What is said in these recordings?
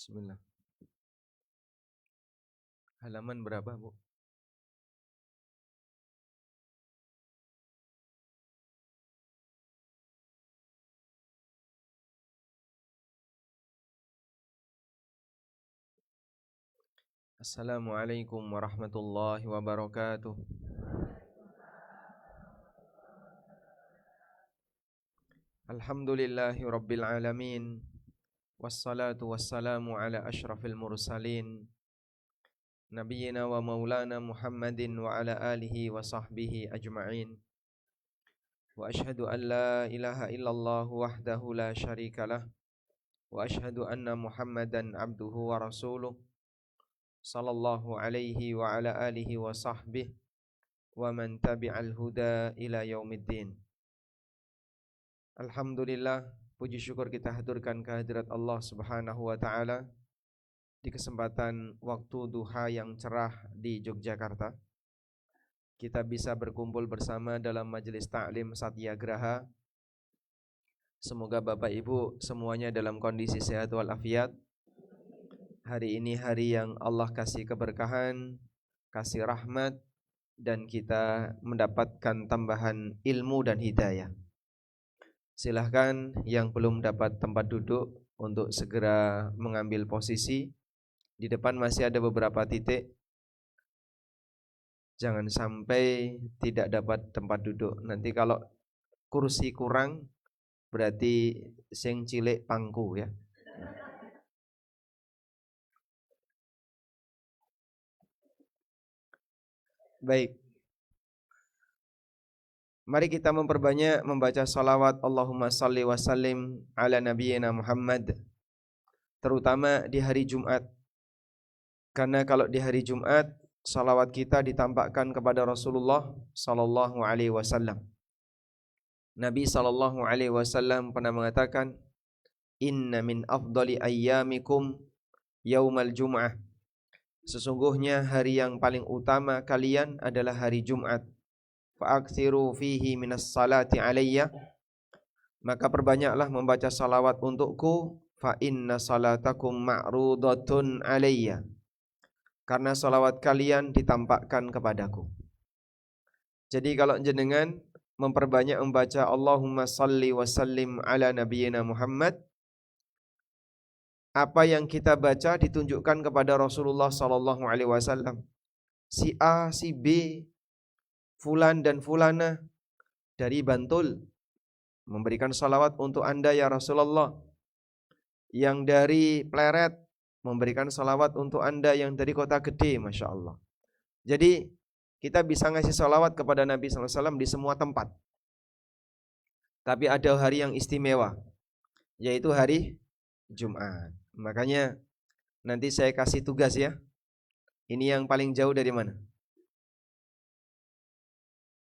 Bismillah. Halaman berapa, Bu? Assalamualaikum warahmatullahi wabarakatuh. Alhamdulillahi rabbil alamin. Wassalatu wassalamu ala ashrafil mursalin. Nabiyyina wa maulana Muhammadin wa ala alihi wa sahbihi ajma'in. Wa ashhadu an la ilaha illallah wahdahu la syarikalah. Wa ashhadu anna Muhammadan abduhu wa rasuluh. Sallallahu alaihi wa ala alihi wa sahbihi wa man tabi'al huda ila yaumiddin. Alhamdulillah, puji syukur kita haturkan kehadirat Allah Subhanahu wa taala di kesempatan waktu duha yang cerah di Yogyakarta. Kita bisa berkumpul bersama dalam majelis taklim Satyagraha. Semoga Bapak Ibu semuanya dalam kondisi sehat walafiat. Hari ini hari yang Allah kasih keberkahan, kasih rahmat, dan kita mendapatkan tambahan ilmu dan hidayah. Silahkan yang belum dapat tempat duduk untuk segera mengambil posisi. Di depan masih ada beberapa titik. Jangan sampai tidak dapat tempat duduk. Nanti kalau kursi kurang berarti sing cilik pangku ya. Baik. Mari kita memperbanyak membaca salawat Allahumma salli wa sallim ala nabiyyina Muhammad, terutama di hari Jumat. Karena kalau di hari Jumat salawat kita ditampakkan kepada Rasulullah sallallahu alaihi wasallam. Nabi sallallahu alaihi wasallam pernah mengatakan, "Inna min afdali ayyamikum yaumal jum'ah." Sesungguhnya hari yang paling utama kalian adalah hari Jumat. Fa'aksiru fihi minas salati alayya, maka perbanyaklah membaca salawat untukku. Fa inna salatakum ma'rudatun alayya, karena salawat kalian ditampakkan kepadaku. Jadi kalau jenengan memperbanyak membaca Allahumma salli wa sallim ala nabiyyina Muhammad, apa yang kita baca ditunjukkan kepada Rasulullah sallallahu alaihi wasallam. Si A, si B, fulan dan fulana dari Bantul memberikan salawat untuk Anda ya Rasulullah. Yang dari Pleret memberikan salawat untuk Anda yang dari Kota Gede, Masya Allah. Jadi kita bisa ngasih salawat kepada Nabi SAW di semua tempat. Tapi ada hari yang istimewa, yaitu hari Jumat. Makanya nanti saya kasih tugas ya. Ini yang paling jauh dari mana?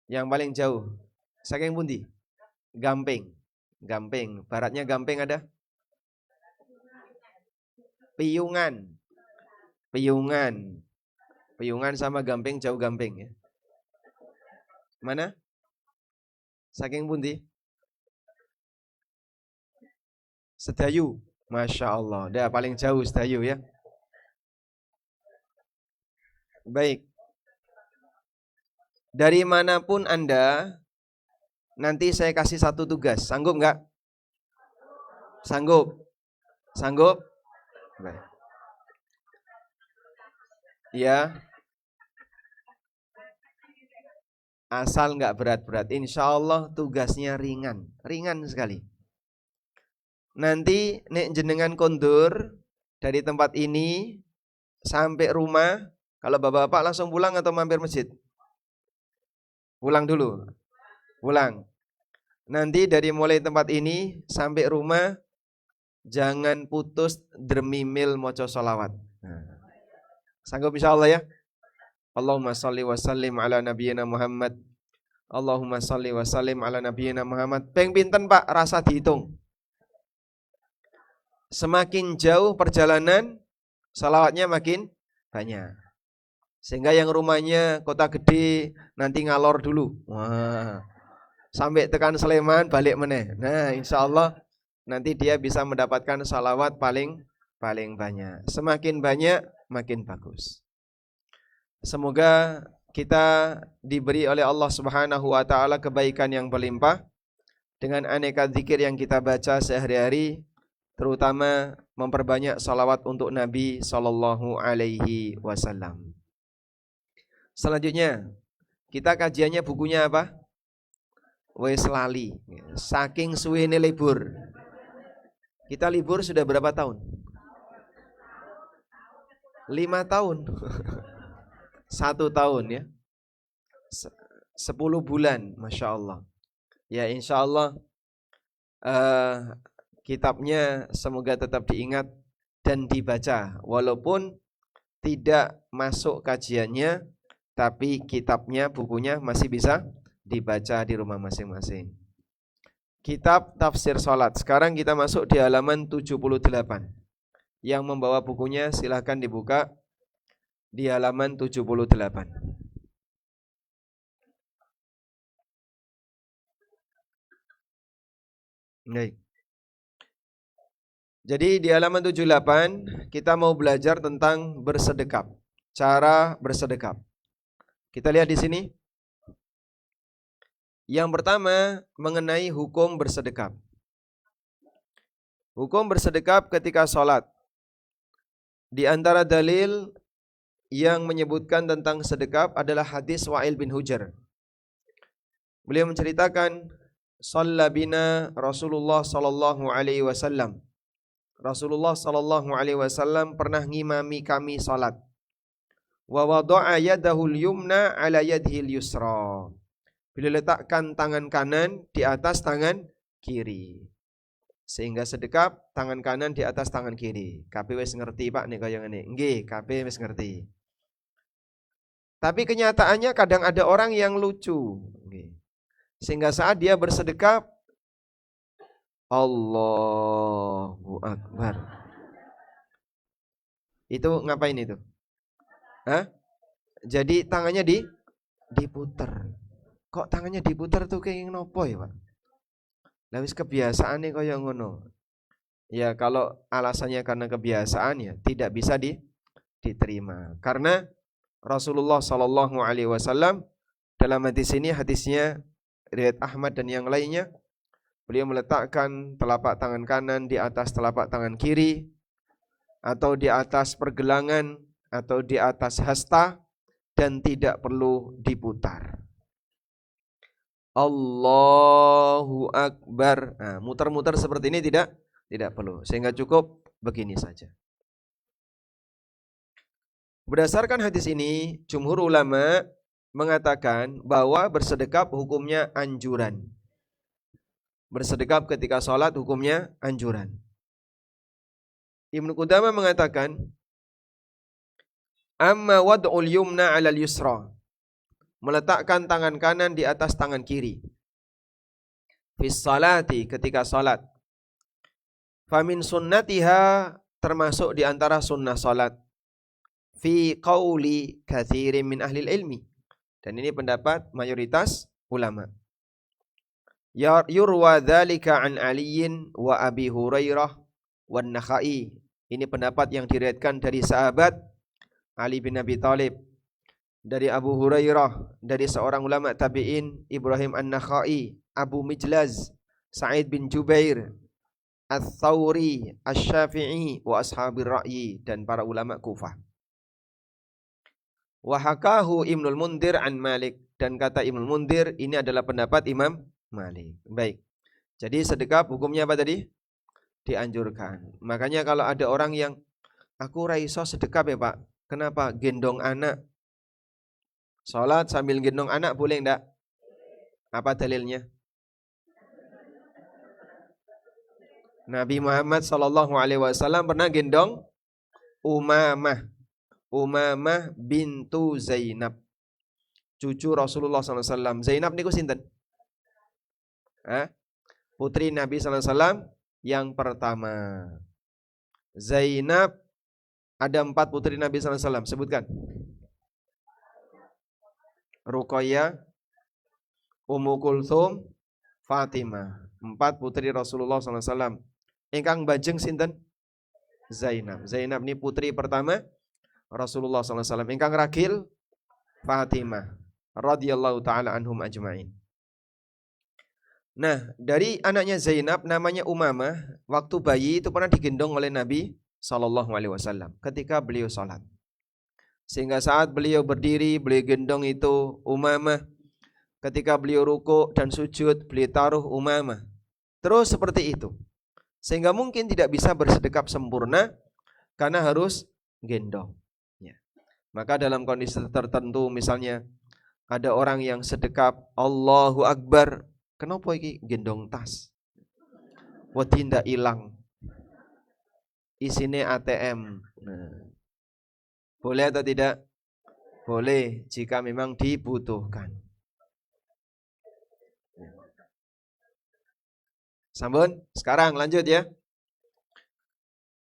Yang paling jauh saking pundi? Gamping. Gamping. Baratnya Gamping ada? Piyungan. Piyungan. Piyungan sama Gamping jauh Gamping ya. Mana? Saking pundi? Sedayu. Masya Allah. Dah paling jauh Sedayu ya. Baik. Dari manapun Anda, nanti saya kasih satu tugas. Sanggup enggak? Sanggup? Sanggup? Baik. Ya. Asal enggak berat-berat. Insya Allah tugasnya ringan. Ringan sekali. Nanti nek jenengan kondur dari tempat ini sampai rumah. Kalau bapak-bapak langsung pulang atau mampir masjid? Pulang dulu. Pulang. Nanti dari mulai tempat ini sampai rumah jangan putus dermimil moco sholawat. Sanggup insya Allah ya. Allahumma salli wa sallim ala nabiyyina Muhammad. Allahumma salli wa sallim ala nabiyyina Muhammad. Peng pinten Pak rasa dihitung. Semakin jauh perjalanan sholawatnya makin banyak. Sehingga yang rumahnya Kota Gede nanti ngalor dulu. Wah. Sampai tekan Sleman balik meneh. Nah, insya Allah nanti dia bisa mendapatkan salawat paling paling banyak. Semakin banyak makin bagus. Semoga kita diberi oleh Allah Subhanahu wa taala kebaikan yang berlimpah dengan aneka zikir yang kita baca sehari-hari, terutama memperbanyak salawat untuk Nabi sallallahu alaihi wasallam. Selanjutnya, kita kajiannya bukunya apa? Wes lali. Saking suwene libur. Kita libur sudah berapa tahun? 5 tahun. 1 tahun ya. 10 bulan, Masya Allah. Ya insya Allah kitabnya semoga tetap diingat dan dibaca. Walaupun tidak masuk kajiannya, tapi kitabnya, bukunya masih bisa dibaca di rumah masing-masing. Kitab Tafsir Salat. Sekarang kita masuk di halaman 78. Yang membawa bukunya silahkan dibuka di halaman 78. Baik. Jadi di halaman 78 kita mau belajar tentang bersedekap. Cara bersedekap. Kita lihat di sini. Yang pertama mengenai hukum bersedekap. Hukum bersedekap ketika sholat. Di antara dalil yang menyebutkan tentang sedekap adalah hadis Wa'il bin Hujr. Beliau menceritakan, "Shalla bina Rasulullah sallallahu alaihi wasallam." Rasulullah sallallahu alaihi wasallam pernah ngimami kami salat. Wa wada'a yadahul yumna ala yadhil yusra. Beliau letakkan tangan kanan di atas tangan kiri. Sehingga sedekap tangan kanan di atas tangan kiri. Kabeh wis ngerti Pak nek kaya ngene. Nggih, kabeh wis ngerti. Tapi kenyataannya kadang ada orang yang lucu. Sehingga saat dia bersedekap, Allahu Akbar. Itu ngapain itu? Hah? Jadi tangannya diputer. Kok tangannya diputer tuh kayak nopo ya Pak? Lah wis kebiasaan nih kaya ngono. Ya kalau alasannya karena kebiasaan ya tidak bisa diterima. Karena Rasulullah sallallahu alaihi wasallam dalam hadis ini, hadisnya riwayat Ahmad dan yang lainnya, beliau meletakkan telapak tangan kanan di atas telapak tangan kiri, atau di atas pergelangan, atau di atas hasta, dan tidak perlu diputar. Allahu Akbar. Nah, muter-muter seperti ini tidak perlu. Sehingga cukup begini saja. Berdasarkan hadis ini, jumhur ulama mengatakan bahwa bersedekap hukumnya anjuran. Bersedekap ketika sholat hukumnya anjuran. Ibnu Qudamah mengatakan, amma wad'ul yumna 'alal yusra. Meletakkan tangan kanan di atas tangan kiri. Fis salati, ketika salat. Famin sunnatiha, termasuk di antara sunnah salat. Fi qauli katsirin min ahli ilmi. Dan ini pendapat mayoritas ulama. Yurwa dzalika an Aliin wa Abi Hurairah wan Nakhai. Ini pendapat yang diriwayatkan dari sahabat Ali bin Abi Thalib, dari Abu Hurairah, dari seorang ulama tabi'in Ibrahim An-Nakhai, Abu Mijlaz, Sa'id bin Jubair, Ats-Tsauri, Asy-Syafi'i wa ashabir ra'yi, dan para ulama Kufah. Wa hakahu Ibnul Mundhir an Malik, dan kata Ibnul Mundhir ini adalah pendapat Imam Malik. Baik. Jadi sedekap hukumnya apa tadi? Dianjurkan. Makanya kalau ada orang yang aku ra iso sedekap ya Pak. Kenapa? Gendong anak. Salat sambil gendong anak boleh enggak? Apa dalilnya? Nabi Muhammad sallallahu alaihi wasallam pernah gendong Umamah bintu Zainab, cucu Rasulullah sallallahu alaihi wasallam. Zainab niku sinten? Putri Nabi sallallahu alaihi wasallam yang pertama. Zainab, ada 4 putri Nabi sallallahu alaihi wasallam, sebutkan. Ruqayyah, Ummu Kulthum, Fatimah. 4 putri Rasulullah sallallahu alaihi wasallam. Ingkang bajeng sinten? Zainab. Zainab ini putri pertama Rasulullah SAW. Ingkang ragil Fatimah radhiyallahu taala anhum ajmain. Nah, dari anaknya Zainab namanya Umamah, waktu bayi itu pernah digendong oleh Nabi SAW ketika beliau salat. Sehingga saat beliau berdiri, beliau gendong itu Umamah. Ketika beliau rukuk dan sujud, beliau taruh Umamah. Terus seperti itu. Sehingga mungkin tidak bisa bersedekap sempurna karena harus gendong. Ya. Maka dalam kondisi tertentu misalnya ada orang yang sedekap Allahu Akbar, kenapa iki gendong tas? Wedi ndak ilang. Isine ATM. Nah. Boleh atau tidak? Boleh jika memang dibutuhkan. Sampun, sekarang lanjut ya.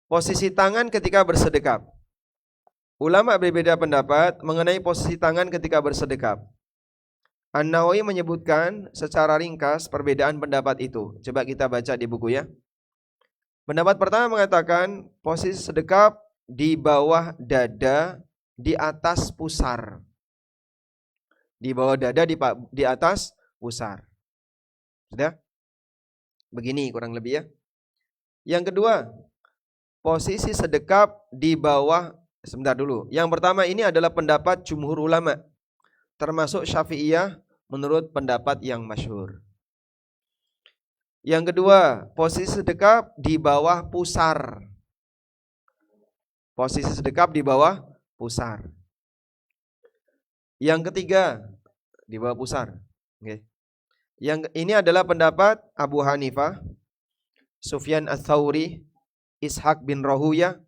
Posisi tangan ketika bersedekap. Ulama berbeda pendapat mengenai posisi tangan ketika bersedekap. An-Nawawi menyebutkan secara ringkas perbedaan pendapat itu. Coba kita baca di buku ya. Pendapat pertama mengatakan posisi sedekap di bawah dada, di atas pusar. Di bawah dada, di atas pusar. Sudah? Begini kurang lebih ya. Yang kedua, posisi sedekap di bawah, sebentar dulu. Yang pertama ini adalah pendapat jumhur ulama, termasuk Syafi'iyah menurut pendapat yang masyhur. Yang kedua, posisi sedekap di bawah pusar. Posisi sedekap di bawah pusar. Yang ketiga, di bawah pusar. Oke. Yang ini adalah pendapat Abu Hanifah, Sufyan Ats-Tsauri, Ishaq bin Rahuyah,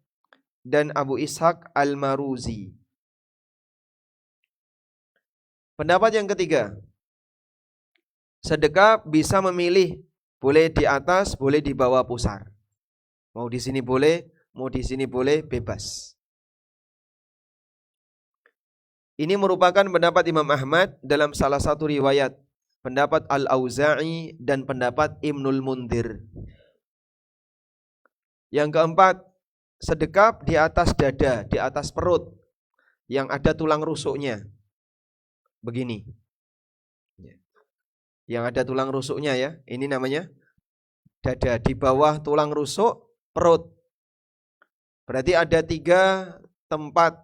dan Abu Ishaq Al-Maruzi. Pendapat yang ketiga, sedekah bisa memilih, boleh di atas, boleh di bawah pusar. Mau di sini boleh, mau di sini boleh, bebas. Ini merupakan pendapat Imam Ahmad dalam salah satu riwayat, pendapat Al-Auza'i dan pendapat Ibnul Mundhir. Yang keempat, sedekap di atas dada, di atas perut yang ada tulang rusuknya. Begini. Yang ada tulang rusuknya ya, ini namanya dada, di bawah tulang rusuk perut. Berarti ada 3 tempat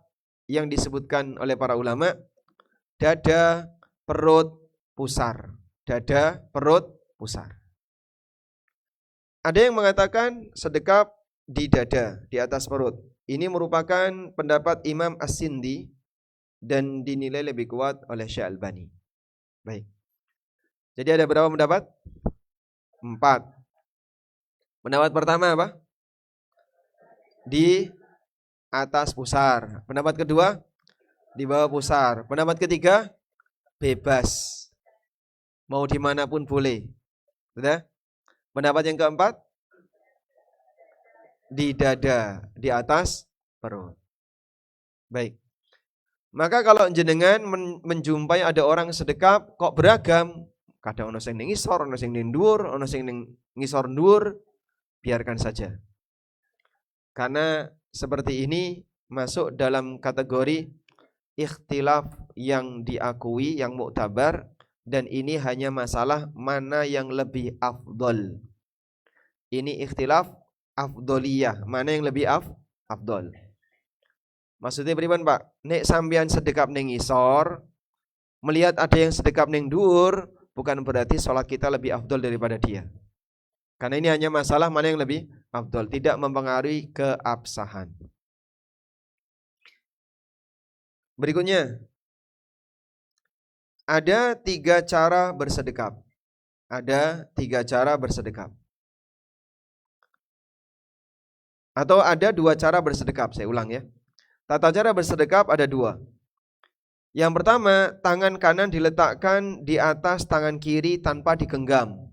yang disebutkan oleh para ulama: dada, perut, pusar. Dada, perut, pusar. Ada yang mengatakan sedekap di dada, di atas perut. Ini merupakan pendapat Imam As-Sindi dan dinilai lebih kuat oleh Syekh Albani. Baik. Jadi ada berapa pendapat? 4. Pendapat pertama apa? Di atas pusar. Pendapat kedua? Di bawah pusar. Pendapat ketiga? Bebas. Mau dimanapun boleh. Sudah? Pendapat yang keempat? Di dada, di atas perut. Baik. Maka kalau jenengan menjumpai ada orang sedekap kok beragam, kadang ono sing ning ngisor, ono sing ning dhuwur, ono sing ning ngisor dhuwur, biarkan saja. Karena seperti ini masuk dalam kategori ikhtilaf yang diakui, yang muktabar, dan ini hanya masalah mana yang lebih afdol. Ini ikhtilaf afdoliyah, mana yang lebih afdol. Maksudnya beriman Pak, nek sampean sedekap ning ngisor, melihat ada yang sedekap ning dhuwur, bukan berarti sholat kita lebih afdol daripada dia. Karena ini hanya masalah mana yang lebih afdol, tidak mempengaruhi keabsahan. Berikutnya, ada 3 cara bersedekap. Ada 3 cara bersedekap. Atau ada 2 cara bersedekap, saya ulang ya. Tata cara bersedekap ada 2. Yang pertama, tangan kanan diletakkan di atas tangan kiri tanpa digenggam.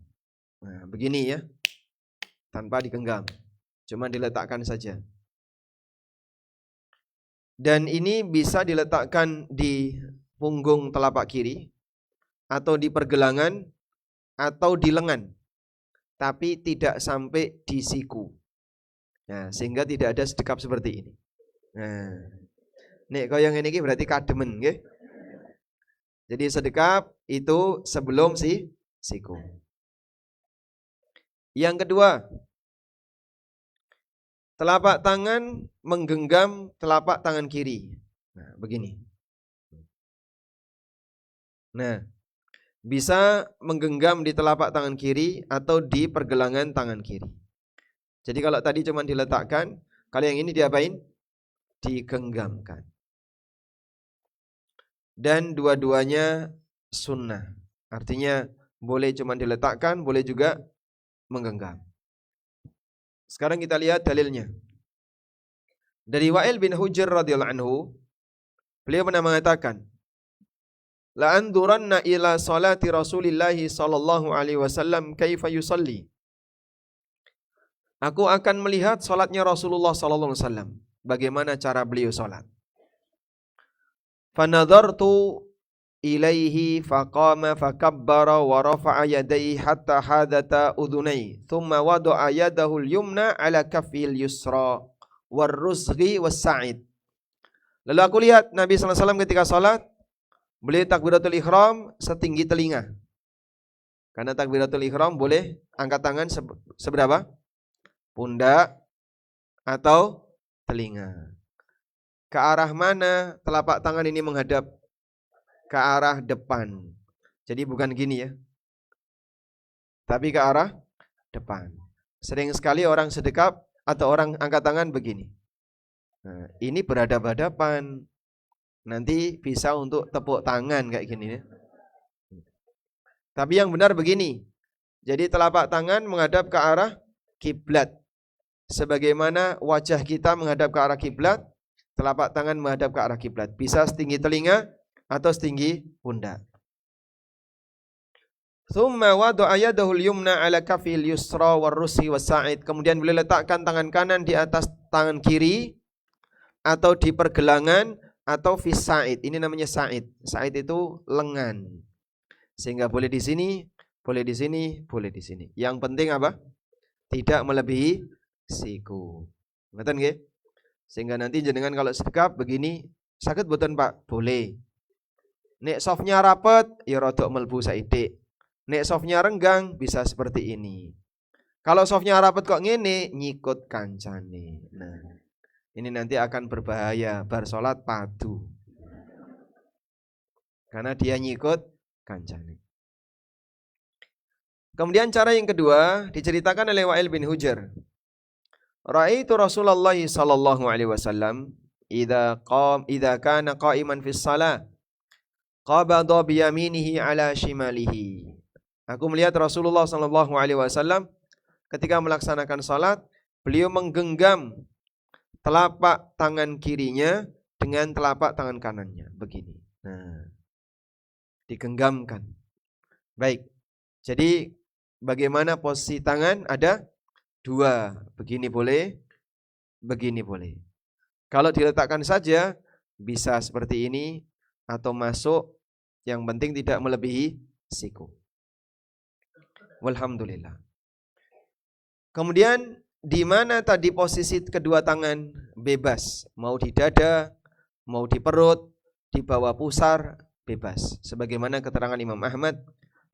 Nah, begini ya. Tanpa digenggam. Cuma diletakkan saja. Dan ini bisa diletakkan di punggung telapak kiri, atau di pergelangan, atau di lengan. Tapi tidak sampai di siku. Nah, sehingga tidak ada sedekap seperti ini. Nah, nek kaya ngene iki berarti kademen nggih. Jadi sedekap itu sebelum siku. Yang kedua, telapak tangan menggenggam telapak tangan kiri. Nah, begini. Nah, bisa menggenggam di telapak tangan kiri atau di pergelangan tangan kiri. Jadi kalau tadi cuma diletakkan, kalau yang ini diapain? Digenggamkan. Dan dua-duanya sunnah. Artinya boleh cuma diletakkan, boleh juga menggenggam. Sekarang kita lihat dalilnya. Dari Wa'il bin Hujr radhiyallahu anhu, beliau pernah mengatakan, la anduranna ila salati Rasulillahi sallallahu alaihi wasallam kaifa yusalli. Aku akan melihat salatnya Rasulullah sallallahu alaihi wasallam, bagaimana cara beliau salat. Fanadhartu ilaihi faqama fakabbara wa rafa'a yadayhi hatta hadata udhunai thumma wada'a yadahu al-yumna ala kaffil yusra warruzghi was-sa'id. Lalu aku lihat Nabi sallallahu alaihi wasallam ketika salat, beliau takbiratul ihram setinggi telinga. Karena takbiratul ihram boleh angkat tangan seberapa? Pundak atau telinga. Ke arah mana telapak tangan ini menghadap? Ke arah depan. Jadi bukan gini ya, tapi ke arah depan. Sering sekali orang sedekap atau orang angkat tangan begini. Nah, ini berhadap-hadapan. Nanti bisa untuk tepuk tangan kayak gini ya. Tapi yang benar begini. Jadi telapak tangan menghadap ke arah kiblat. Sebagaimana wajah kita menghadap ke arah kiblat, telapak tangan menghadap ke arah kiblat. Bisa setinggi telinga atau setinggi pundak. Tsumma wada'a yadahu al-yumna 'ala kafil yusra warrusi was-sa'id. Kemudian beliau letakkan tangan kanan di atas tangan kiri atau di pergelangan atau fis sa'id. Ini namanya sa'id. Sa'id itu lengan. Sehingga boleh di sini, boleh di sini, boleh di sini. Yang penting apa? Tidak melebihi siku. Ngoten nggih? Sehingga nanti jenengan kalau sedekap begini, sakit boten Pak? Boleh. Nek softnya rapet, ya rodok melbu saidik. Nek softnya renggang, bisa seperti ini. Kalau softnya rapet kok ngene, nyikut kancane. Nah, ini nanti akan berbahaya, bar sholat padu. Karena dia nyikut kancane. Kemudian cara yang kedua, diceritakan oleh Wa'il bin Hujr. Ra'aitu Rasulullah sallallahu alaihi wasallam idza kana qa'iman fis shalah qabada bi yaminihi ala shimalihi. Aku melihat Rasulullah sallallahu alaihi wasallam ketika melaksanakan salat, beliau menggenggam telapak tangan kirinya dengan telapak tangan kanannya begini. Nah, digenggamkan. Baik. Jadi bagaimana posisi tangan? Ada dua. Begini boleh, begini boleh. Kalau diletakkan saja bisa seperti ini atau masuk, yang penting tidak melebihi siku. Walhamdulillah. Kemudian di mana tadi posisi kedua tangan? Bebas. Mau di dada, mau di perut, di bawah pusar, bebas. Sebagaimana keterangan Imam Ahmad,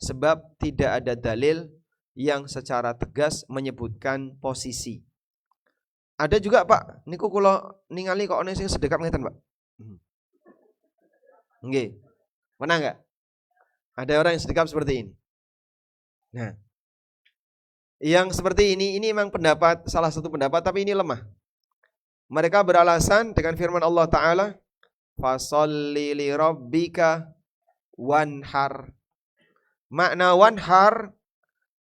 sebab tidak ada dalil yang secara tegas menyebutkan posisi. Ada juga Pak, niku kula ningali kok ana sing sedekap ngeten Pak. Nggih. Pernah enggak? Ada orang yang sedekap seperti ini. Nah, yang seperti ini memang pendapat, salah satu pendapat, tapi ini lemah. Mereka beralasan dengan firman Allah Ta'ala, fasholli li rabbika wanhar. Makna wanhar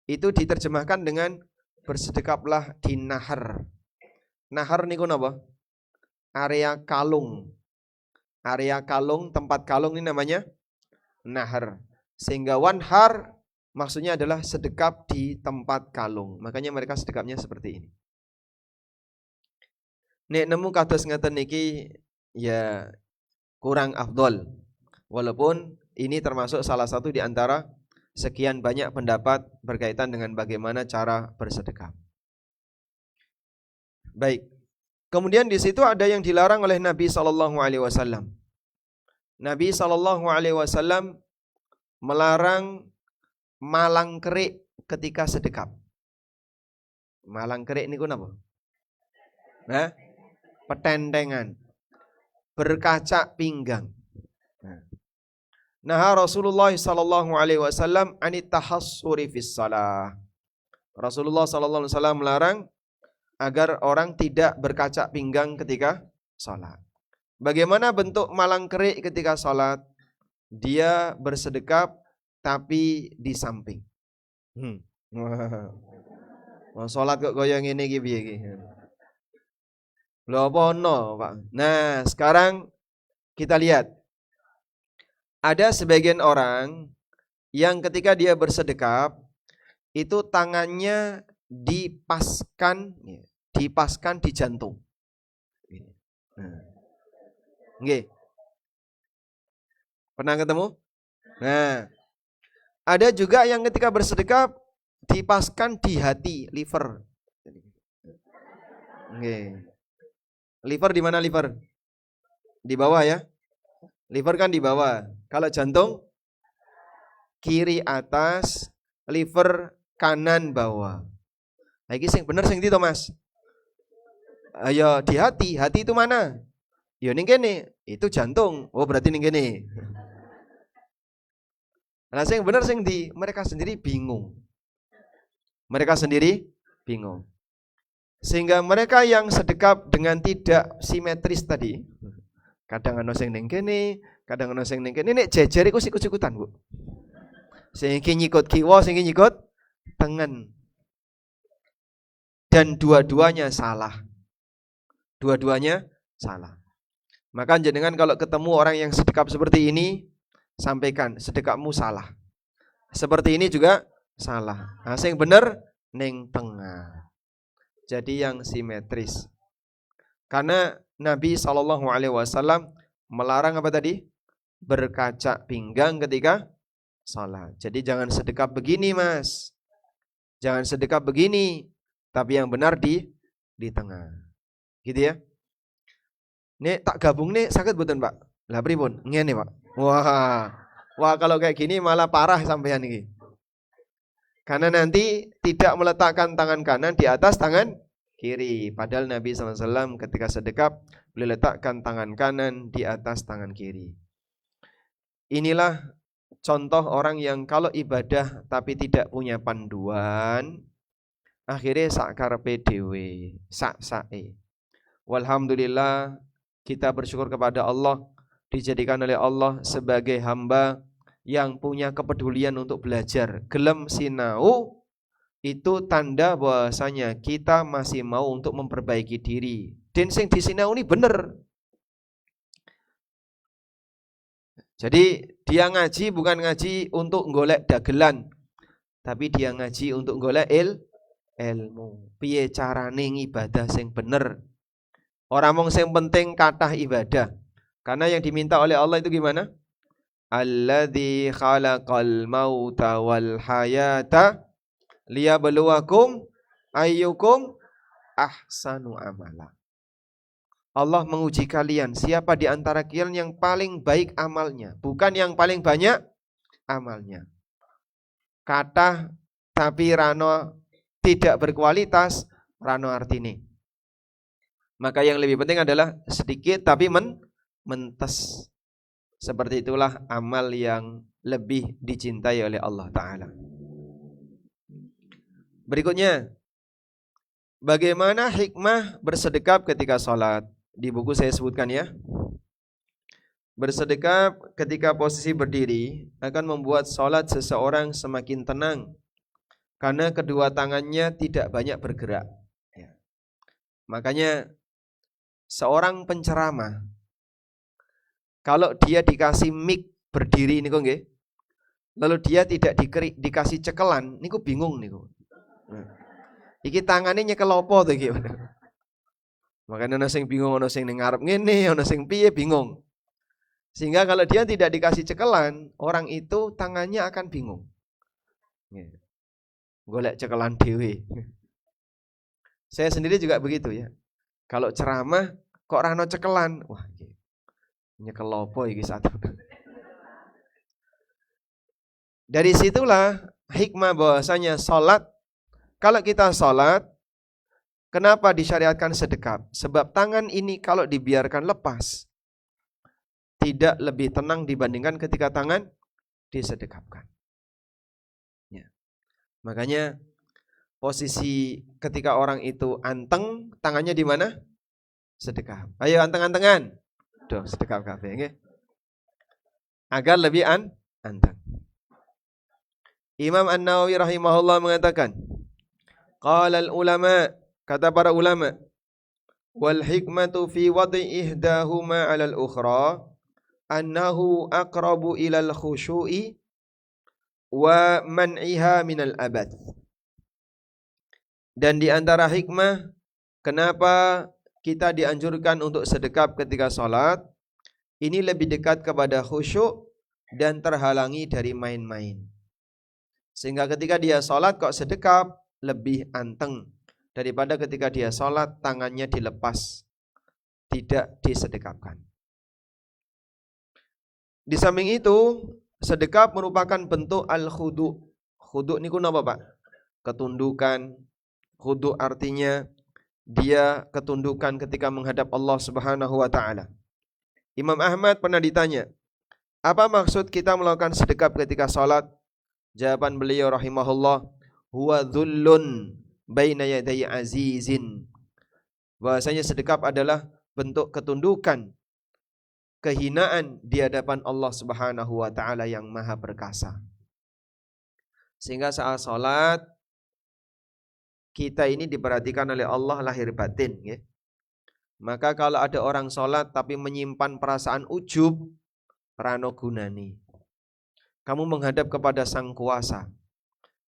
itu diterjemahkan dengan bersedekaplah di nahar. Nahar niku napa? Area kalung. Area kalung, tempat kalung ini namanya nahar. Sehingga wanhar maksudnya adalah sedekap di tempat kalung. Makanya mereka sedekapnya seperti ini. Nek nemu kados ngeten niki ya kurang afdol. Walaupun ini termasuk salah satu di antara sekian banyak pendapat berkaitan dengan bagaimana cara bersedekap. Baik. Kemudian di situ ada yang dilarang oleh Nabi SAW. Nabi SAW melarang malang kerik ketika sedekap. Malang kerik niku napa? Nah, petentengan, berkaca pinggang. Nah, Rasulullah SAW anit tahassuri fis salah. Rasulullah SAW melarang agar orang tidak berkaca pinggang ketika salat. Bagaimana bentuk malang kerik ketika salat? Dia bersedekap tapi di samping. Wah, salat kok kaya ngene iki piye iki? Lho apa ono, Pak? Nah, sekarang kita lihat. Ada sebagian orang yang ketika dia bersedekap itu tangannya dipaskan di jantung. Nggih. Pernah ketemu? Nah, ada juga yang ketika bersedekap dipaskan di hati, liver. Nggih. Liver di mana liver? Di bawah ya. Liver kan di bawah. Kalau jantung kiri atas, liver kanan bawah. Lagi sing bener sing ndi to, Mas? Ayo di hati. Hati itu mana? Ya ning kene, itu jantung. Oh, berarti ning kene. Nah, sing bener sing ndi? Mereka sendiri bingung. Sehingga mereka yang sedekap dengan tidak simetris tadi, kadang ana sing ning kene, kadang ana sing ning kene, nek jejer iku sikut-sikutan, Bu. Sing iki nyikut kiwa, sing iki nyikut tengen. Dan dua-duanya salah. Maka jenengan kalau ketemu orang yang sedekap seperti ini, sampaikan sedekapmu salah. Seperti ini juga salah. Nah, sing bener ning tengah. Jadi yang simetris. Karena Nabi SAW melarang apa tadi? Berkaca pinggang ketika salat. Jadi jangan sedekap begini, Mas. Jangan sedekap begini. Tapi yang benar di tengah. Gitu ya. Nih tak gabung nih sakit betul, Pak. Lah pripun? Ngene, Pak. Wah kalau kayak gini malah parah sampean iki. Karena nanti tidak meletakkan tangan kanan di atas tangan kiri. Padahal Nabi SAW ketika sedekap beliau letakkan tangan kanan di atas tangan kiri. Inilah contoh orang yang kalau ibadah tapi tidak punya panduan, akhirnya sak karepe dhewe, sak-sake. Walhamdulillah kita bersyukur kepada Allah dijadikan oleh Allah sebagai hamba yang punya kepedulian untuk belajar. Gelem sinau itu tanda bahwasanya kita masih mau untuk memperbaiki diri. Dan sing disinau ini bener. Jadi dia ngaji bukan ngaji untuk golek dagelan, tapi dia ngaji untuk golek ilmu. Piye carane ibadah sing bener. Ora mung sing penting kathah ibadah. Karena yang diminta oleh Allah itu gimana? Alladzi khalaqal mauta wal hayata liyabluwakum ayyukum ahsanu amala. Allah menguji kalian, siapa di antara kalian yang paling baik amalnya, bukan yang paling banyak amalnya. Kata tapi rano tidak berkualitas, rano artine. Maka yang lebih penting adalah sedikit tapi mentes. Seperti itulah amal yang lebih dicintai oleh Allah Ta'ala. Berikutnya, bagaimana hikmah bersedekap ketika sholat? Di buku saya sebutkan ya. Bersedekap ketika posisi berdiri akan membuat sholat seseorang semakin tenang. Karena kedua tangannya tidak banyak bergerak. Makanya seorang penceramah, kalau dia dikasih mic berdiri niku nggih, lalu dia tidak dikasih cekelan, niku bingung niku. Iki tangane nyekel apa to iki? Makanya ana sing bingung, ana sing ning ngarep ngene, ana sing piye bingung. Sehingga kalau dia tidak dikasih cekelan, orang itu tangannya akan bingung. Golek cekelan dhewe. Saya sendiri juga begitu ya. Kalau ceramah kok rano cekelan, wah nyekel opo iki satu. Dari situlah hikmah bahwasanya salat, kalau kita salat, kenapa disyariatkan sedekap? Sebab tangan ini kalau dibiarkan lepas, tidak lebih tenang dibandingkan ketika tangan disedekapkan. Ya. Makanya posisi ketika orang itu anteng, tangannya di mana? Sedekap. Ayo anteng-antengan. Duh, sedekap kabeh nggih. Agar lebih anteng. Imam An-Nawawi rahimahullah mengatakan, qala al-ulama, kata para ulama, wal hikmatu fi wad'i ihdahuma 'ala al-ukhra annahu aqrabu ila al-khushu'i wa man'iha min al-abath. Dan di antara hikmah kenapa kita dianjurkan untuk sedekap ketika sholat, ini lebih dekat kepada khusyuk dan terhalangi dari main-main. Sehingga ketika dia sholat kok sedekap, lebih anteng daripada ketika dia sholat tangannya dilepas, tidak disedekapkan. Di samping itu, sedekap merupakan bentuk al-khudu'. Khudu' niku napa Pak? Ketundukan. Khudu' artinya dia ketundukan ketika menghadap Allah Subhanahu wa taala. Imam Ahmad pernah ditanya, apa maksud kita melakukan sedekap ketika salat? Jawaban beliau rahimahullah, huwa dhullun baina yaday azizin. Bahwasanya sedekap adalah bentuk ketundukan, kehinaan di hadapan Allah Subhanahu wa taala yang Maha Perkasa. Sehingga saat salat kita ini diperhatikan oleh Allah lahir batin, ya. Maka kalau ada orang salat tapi menyimpan perasaan ujub, rano gunani. Kamu menghadap kepada Sang Kuasa,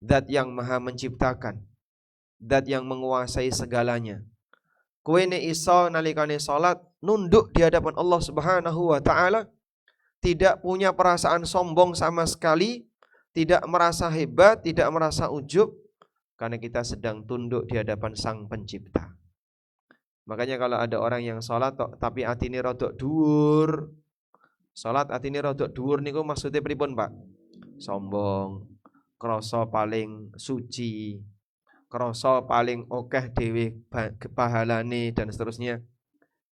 Zat yang Maha Menciptakan, Zat yang menguasai segalanya. Kowe nek iso nalikane salat nunduk di hadapan Allah Subhanahu wa taala, tidak punya perasaan sombong sama sekali, tidak merasa hebat, tidak merasa ujub, karena kita sedang tunduk di hadapan Sang Pencipta. Makanya kalau ada orang yang salat tapi atine rodok dhuwur, salat atine rodok dhuwur niku maksudnya pripun, Pak? Sombong, krasa paling suci, krasa paling akeh dhewe pahalane dan seterusnya.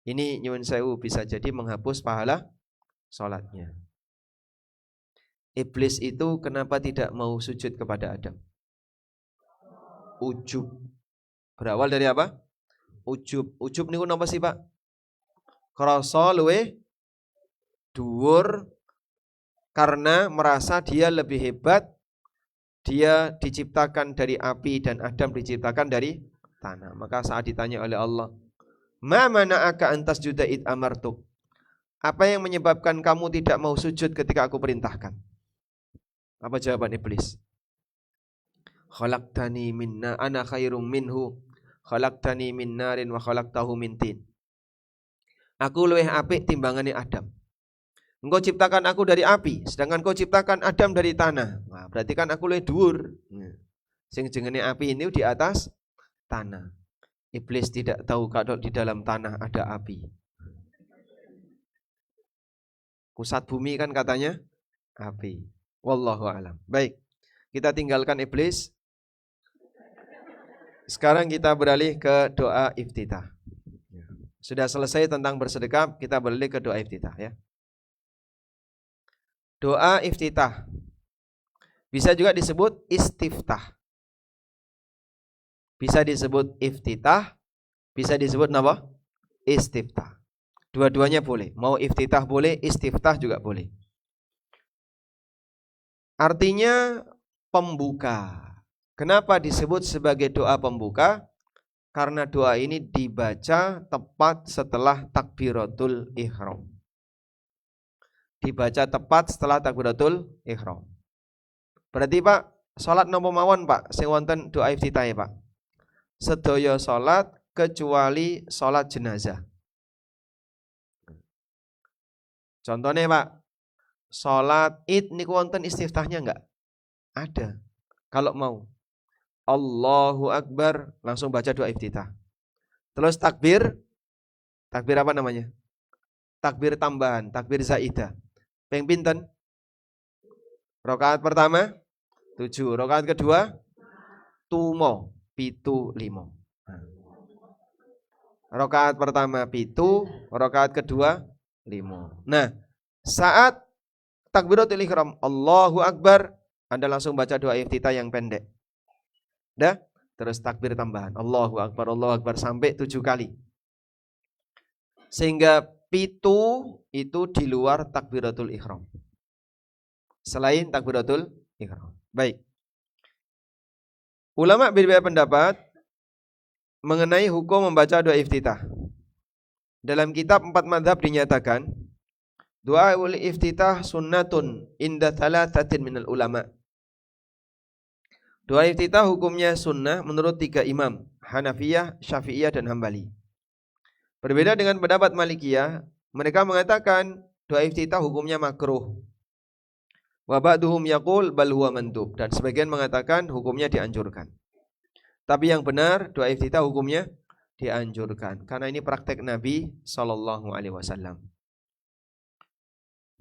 Ini nyuwun sewu bisa jadi menghapus pahala salatnya. Iblis itu kenapa tidak mau sujud kepada Adam? Ujub. Berawal dari apa? Ujub. Ujub niku napa sih, Pak? Krasa luwih dhuwur karena merasa dia lebih hebat. Dia diciptakan dari api dan Adam diciptakan dari tanah. Maka saat ditanya oleh Allah, "Ma mana'aka an tasjuda id amartuk?" Apa yang menyebabkan kamu tidak mau sujud ketika aku perintahkan? Apa jawaban iblis? Khalaqtani minna ana khairum minhu khalaqtani min narin wa khalaqtahu min tin. Aku luwih apik timbangane Adam. Engkau ciptakan aku dari api, sedangkan kau ciptakan Adam dari tanah. Nah, berarti kan aku luwih dhuwur. Sing jenenge api ini di atas tanah. Iblis tidak tahu kalau di dalam tanah ada api. Pusat bumi kan katanya api. Wallahu a'lam. Baik, kita tinggalkan iblis. Sekarang kita beralih ke doa iftitah. Sudah selesai tentang bersedekap, kita beralih ke doa iftitah, ya. Doa iftitah bisa juga disebut istiftah. Bisa disebut iftitah, bisa disebut apa? Istiftah. Dua-duanya boleh. Mau iftitah boleh, istiftah juga boleh. Artinya pembuka. Kenapa disebut sebagai doa pembuka? Karena doa ini dibaca tepat setelah takbiratul ihram. Dibaca tepat setelah takbiratul ihram. Berarti Pak, salat napa mawon Pak sing wonten doa iftitah Pak? Sedaya salat kecuali salat jenazah. Contohnya Pak, salat Id niku wonten istiftahnya enggak? Ada. Kalau mau. Allahu Akbar, langsung baca doa iftitah. Terus takbir apa namanya? Takbir tambahan, takbir zaidah. Ping pinten? Rakaat pertama 7, rakaat kedua tumo 75. Rakaat pertama 7, rakaat kedua 5. Nah, saat takbiratul ihram Allahu Akbar, Anda langsung baca doa iftitah yang pendek. Dah? Terus takbir tambahan Allahu Akbar sampai 7 kali. Sehingga pitu itu di luar takbiratul ihram. Selain takbiratul ihram. Baik. Ulama berbeda pendapat mengenai hukum membaca doa iftitah. Dalam kitab 4 mazhab dinyatakan doa ul iftitah sunnatun inda thalathatin minal ulama. Doa iftitah hukumnya sunnah menurut 3 imam, Hanafiyah, Syafi'iyah dan Hambali. Berbeda dengan pendapat Malikiyah, mereka mengatakan doa iftitah hukumnya makruh. Wa ba'duhum yaqul bal huwa mandub, dan sebagian mengatakan hukumnya dianjurkan. Tapi yang benar doa iftitah hukumnya dianjurkan karena ini praktek Nabi sallallahu alaihi wasallam.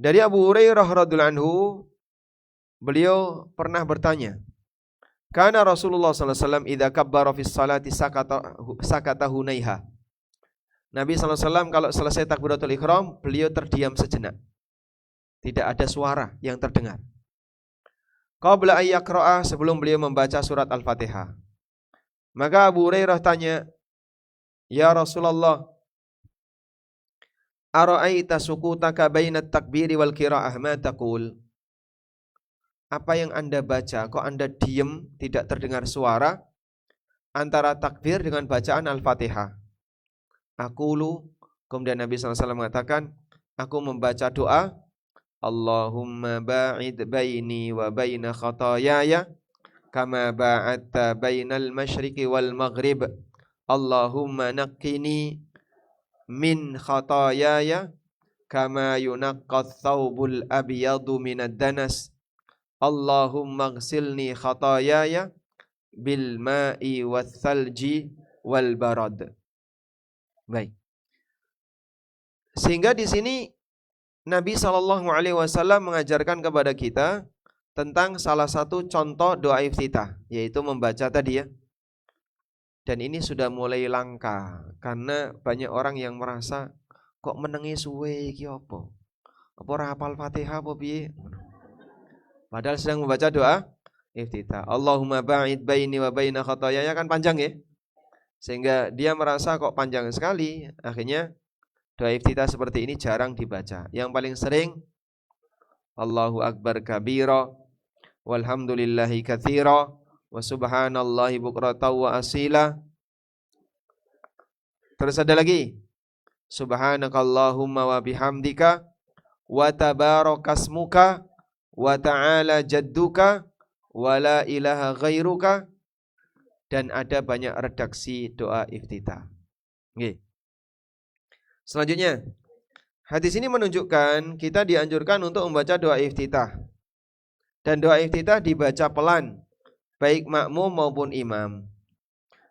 Dari Abu Hurairah radhiyallahu anhu, beliau pernah bertanya, kana Rasulullah sallallahu alaihi wasallam idza kabbara fis salati sakata hunaiha. Nabi sallallahu alaihi wasallam kalau selesai takbiratul ihram, beliau terdiam sejenak. Tidak ada suara yang terdengar. Qabla ay yaqra'a, sebelum beliau membaca surat Al-Fatihah. Maka Abu Hurairah tanya, "Ya Rasulullah, ara'aita sukutaka bainat takbiri wal qira'ah ma taqul?" Apa yang Anda baca, kok Anda diam, tidak terdengar suara antara takbir dengan bacaan Al-Fatihah? Aqulu, kemudian Nabi SAW mengatakan, aku membaca doa, Allahumma ba'id baini wa baina khatayaya kama ba'adta bainal masyriqi wal maghrib. Allahumma naqqini min khatayaya kama yunaqqat thawbul abyadu minad danas. Allahumma ghsilni khatayaya bil ma'i wath thalji wal barad. Baik. Sehingga di sini Nabi SAW mengajarkan kepada kita tentang salah satu contoh doa iftitah, yaitu membaca tadi ya. Dan ini sudah mulai langka karena banyak orang yang merasa kok menengi suwe iki apa? Apa ora hafal Fatihah apa piye? Padahal sedang membaca doa iftitah. Allahumma ba'id baini wa baina khataayaya, kan panjang ya. Sehingga dia merasa kok panjang sekali, akhirnya doa iftitah seperti ini jarang dibaca. Yang paling sering Allahu Akbar kabira walhamdulillahi katsira wa subhanallahi bukratan wa asila. Terus ada lagi, subhanakallahumma wa bihamdika wa tabarakasmuka wa ta'ala jadduka wa la ilaha ghairuka. Dan ada banyak redaksi doa iftitah. Oke. Selanjutnya, hadis ini menunjukkan kita dianjurkan untuk membaca doa iftitah. Dan doa iftitah dibaca pelan, baik makmum maupun imam,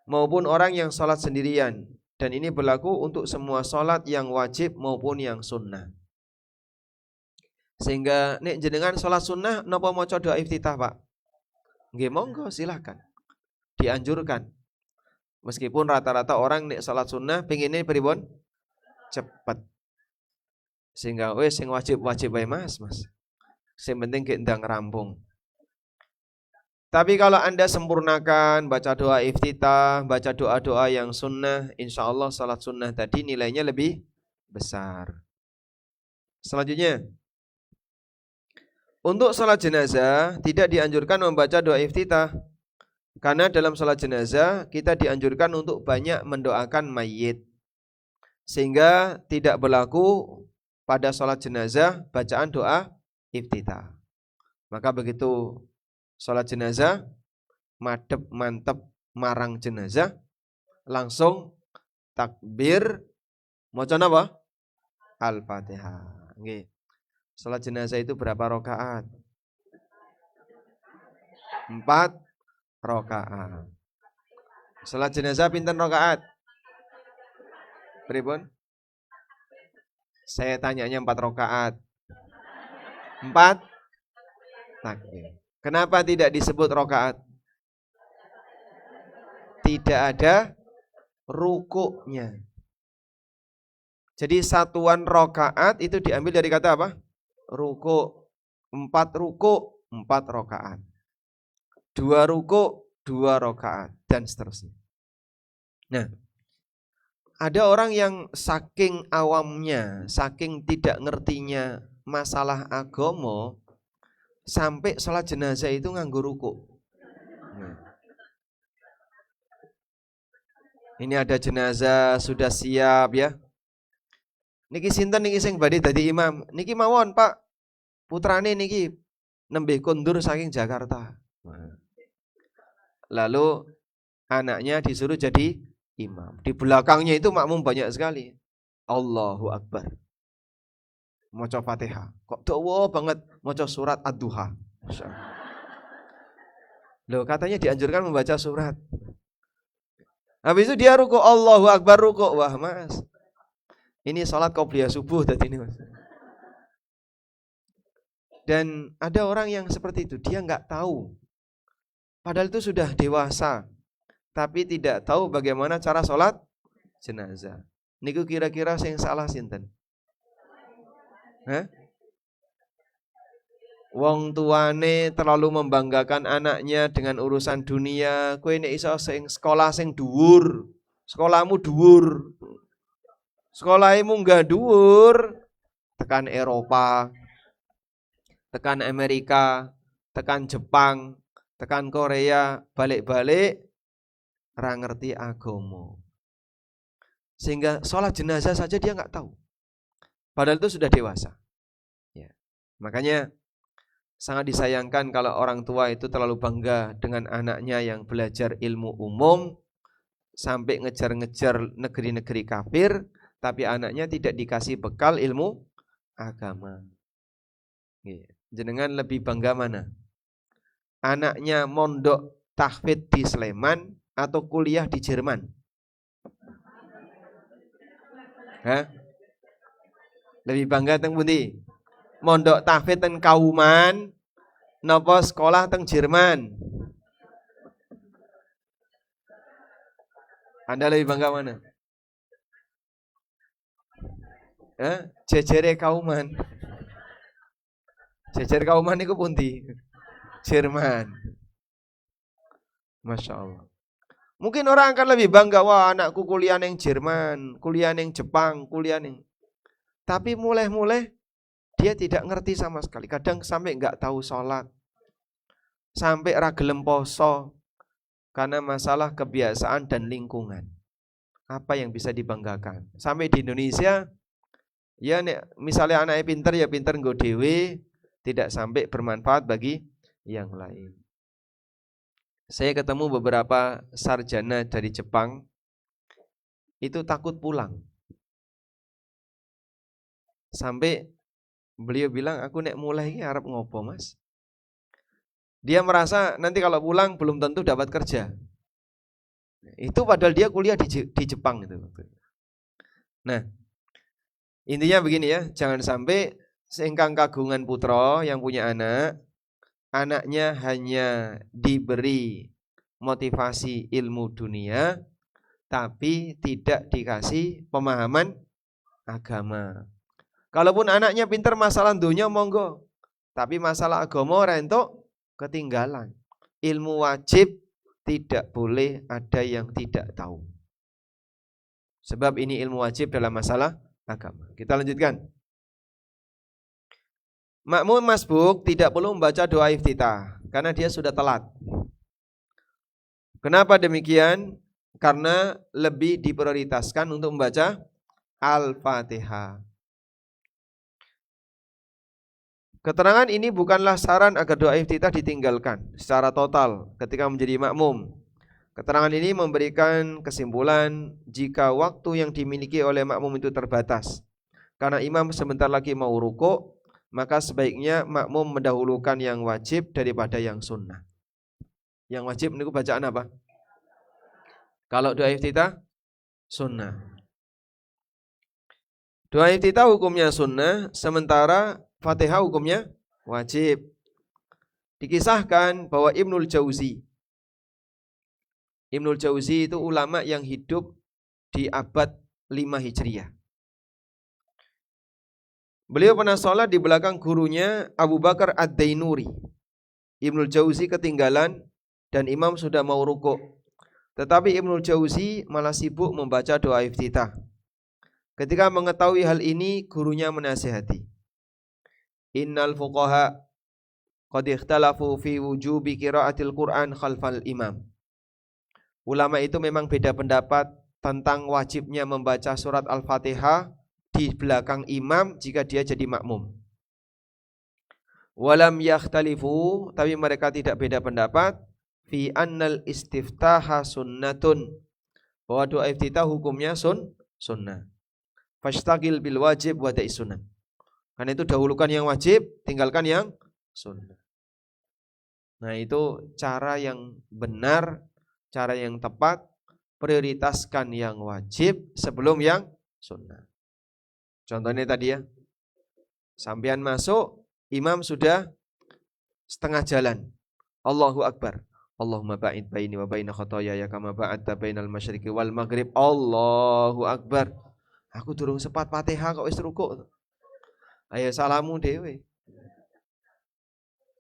maupun orang yang sholat sendirian. Dan ini berlaku untuk semua sholat yang wajib maupun yang sunnah. Sehingga nek jenengan sholat sunnah, napa maca doa iftitah Pak? Nggih monggo silakan. Dianjurkan. Meskipun rata-rata orang nek sholat sunnah pengennya pripun? Cepat. Sehingga wis sing wajib-wajib wae Mas. Sing penting ge ndang rampung. Tapi kalau Anda sempurnakan baca doa iftitah, baca doa-doa yang sunnah, insya Allah salat sunnah tadi nilainya lebih besar. Selanjutnya, untuk salat jenazah tidak dianjurkan membaca doa iftitah. Karena dalam salat jenazah kita dianjurkan untuk banyak mendoakan mayit. Sehingga tidak berlaku pada salat jenazah bacaan doa iftitah. Maka begitu salat jenazah, madhep mantep marang jenazah, langsung takbir maca napa? Al-Fatihah. Nggih. Salat jenazah itu berapa rakaat? 4. rakaat. Salat jenazah pinten rakaat? Pripun? Saya tanyanya 4 rakaat. 4 takbir. Kenapa tidak disebut rakaat? Tidak ada rukuknya. Jadi satuan rakaat itu diambil dari kata apa? Rukuk. 4 rukuk, 4 rakaat. 2 rukuk, 2 rakaat, dan seterusnya. Nah, ada orang yang saking awamnya, saking tidak ngertinya masalah agama, sampai sholat jenazah itu nganggo rukuk. Nah. Ini ada jenazah sudah siap ya. Niki sinten niki sing badhe dadi imam. Niki mawon Pak. Putrane niki nembe kondur saking Jakarta. Nah. Lalu anaknya disuruh jadi imam. Di belakangnya itu makmum banyak sekali. Allahu Akbar. Maca Fatihah. Kok dawa banget maca surat Ad-Duha. Loh, katanya dianjurkan membaca surat. Habis itu dia rukuk, Allahu Akbar rukuk. Wah mas, ini sholat qobliyah subuh tadi ini mas. Dan ada orang yang seperti itu, dia nggak tahu. Padahal itu sudah dewasa, tapi tidak tahu bagaimana cara sholat jenazah. Niku kira-kira yang salah sinten? Hah? Wong tuane terlalu membanggakan anaknya dengan urusan dunia. Kowe nek iso sing sekolah sing dhuwur, sekolahmu dhuwur. Sekolahmu enggak dhuwur, tekan Eropa, tekan Amerika, tekan Jepang, tekan Korea, balik-balik ora ngerti agama. Sehingga sholat jenazah saja dia enggak tahu. Padahal itu sudah dewasa. Ya. Makanya sangat disayangkan kalau orang tua itu terlalu bangga dengan anaknya yang belajar ilmu umum sampai ngejar-ngejar negeri-negeri kafir, tapi anaknya tidak dikasih bekal ilmu agama. Jenengan lebih bangga mana? Anaknya mondok tahfidz di Sleman atau kuliah di Jerman? Hah? Lebih bangga teng pundi? Mondok tahfidz teng Kauman napa sekolah teng Jerman? Anda lebih bangga mana? Jejere Kauman. Jejer Kauman niku pundi? Jerman. Masya Allah. Mungkin orang akan lebih bangga, wah anakku kuliah neng Jerman, kuliah neng Jepang, kuliah neng. Tapi mulai-mulai dia tidak ngerti sama sekali. Kadang sampai enggak tahu sholat. Sampai ra gelem poso. Karena masalah kebiasaan dan lingkungan. Apa yang bisa dibanggakan? Sampai di Indonesia, ya misalnya anaknya pinter ya pinter nggo dhewe, tidak sampai bermanfaat bagi yang lain. Saya ketemu beberapa sarjana dari Jepang, itu takut pulang. Sampai beliau bilang, aku nek mulai ini harap ngopo mas. Dia merasa nanti kalau pulang belum tentu dapat kerja. Itu padahal dia kuliah di Jepang itu. Nah, intinya begini ya, jangan sampai seingkang kagungan putra yang punya anak, anaknya hanya diberi motivasi ilmu dunia, tapi tidak dikasih pemahaman agama. Kalaupun anaknya pintar masalah dunia monggo, tapi masalah agama ora entuk ketinggalan. Ilmu wajib tidak boleh ada yang tidak tahu. Sebab ini ilmu wajib dalam masalah agama. Kita lanjutkan. Makmum masbuk tidak perlu membaca doa iftitah karena dia sudah telat. Kenapa demikian? Karena lebih diprioritaskan untuk membaca Al-Fatihah. Keterangan ini bukanlah saran agar doa iftitah ditinggalkan secara total ketika menjadi makmum. Keterangan ini memberikan kesimpulan jika waktu yang dimiliki oleh makmum itu terbatas. Karena imam sebentar lagi mau rukuk, maka sebaiknya makmum mendahulukan yang wajib daripada yang sunnah. Yang wajib niku bacaan apa? Kalau doa iftitah sunnah. Doa iftitah hukumnya sunnah, sementara Fatihah hukumnya wajib. Dikisahkan bahwa Ibnul Jauzi itu ulama yang hidup di abad 5 Hijriah. Beliau pernah sholat di belakang gurunya Abu Bakar Ad-Dainuri. Ibnul Jauzi ketinggalan dan imam sudah mau rukuk. Tetapi Ibnul Jauzi malah sibuk membaca doa iftitah. Ketika mengetahui hal ini, gurunya menasihati. Innal fuqaha qad ikhtalafu fi wujubi qiraatil Qur'an khalfal imam. Ulama itu memang beda pendapat tentang wajibnya membaca surat Al-Fatihah di belakang imam jika dia jadi makmum. Walam yakhtalifu, tapi mereka tidak beda pendapat fi annal istiftaha sunnatun, bahwa doa iftitah hukumnya sunnah. Fashtagil bil wajib wa da'i sunnah. Karena itu dahulukan yang wajib, tinggalkan yang sunnah. Nah, itu cara yang benar, cara yang tepat, prioritaskan yang wajib sebelum yang sunnah. Contohnya tadi ya, sampean masuk, imam sudah setengah jalan. Allahu Akbar. Allahumma ba'id baini wa baina khotoyaya kama ba'adta bainal masyriqi wal maghrib. Allahu Akbar. Aku durung sepat Fatihah kok wis rukuk. Ayo salamu dewe.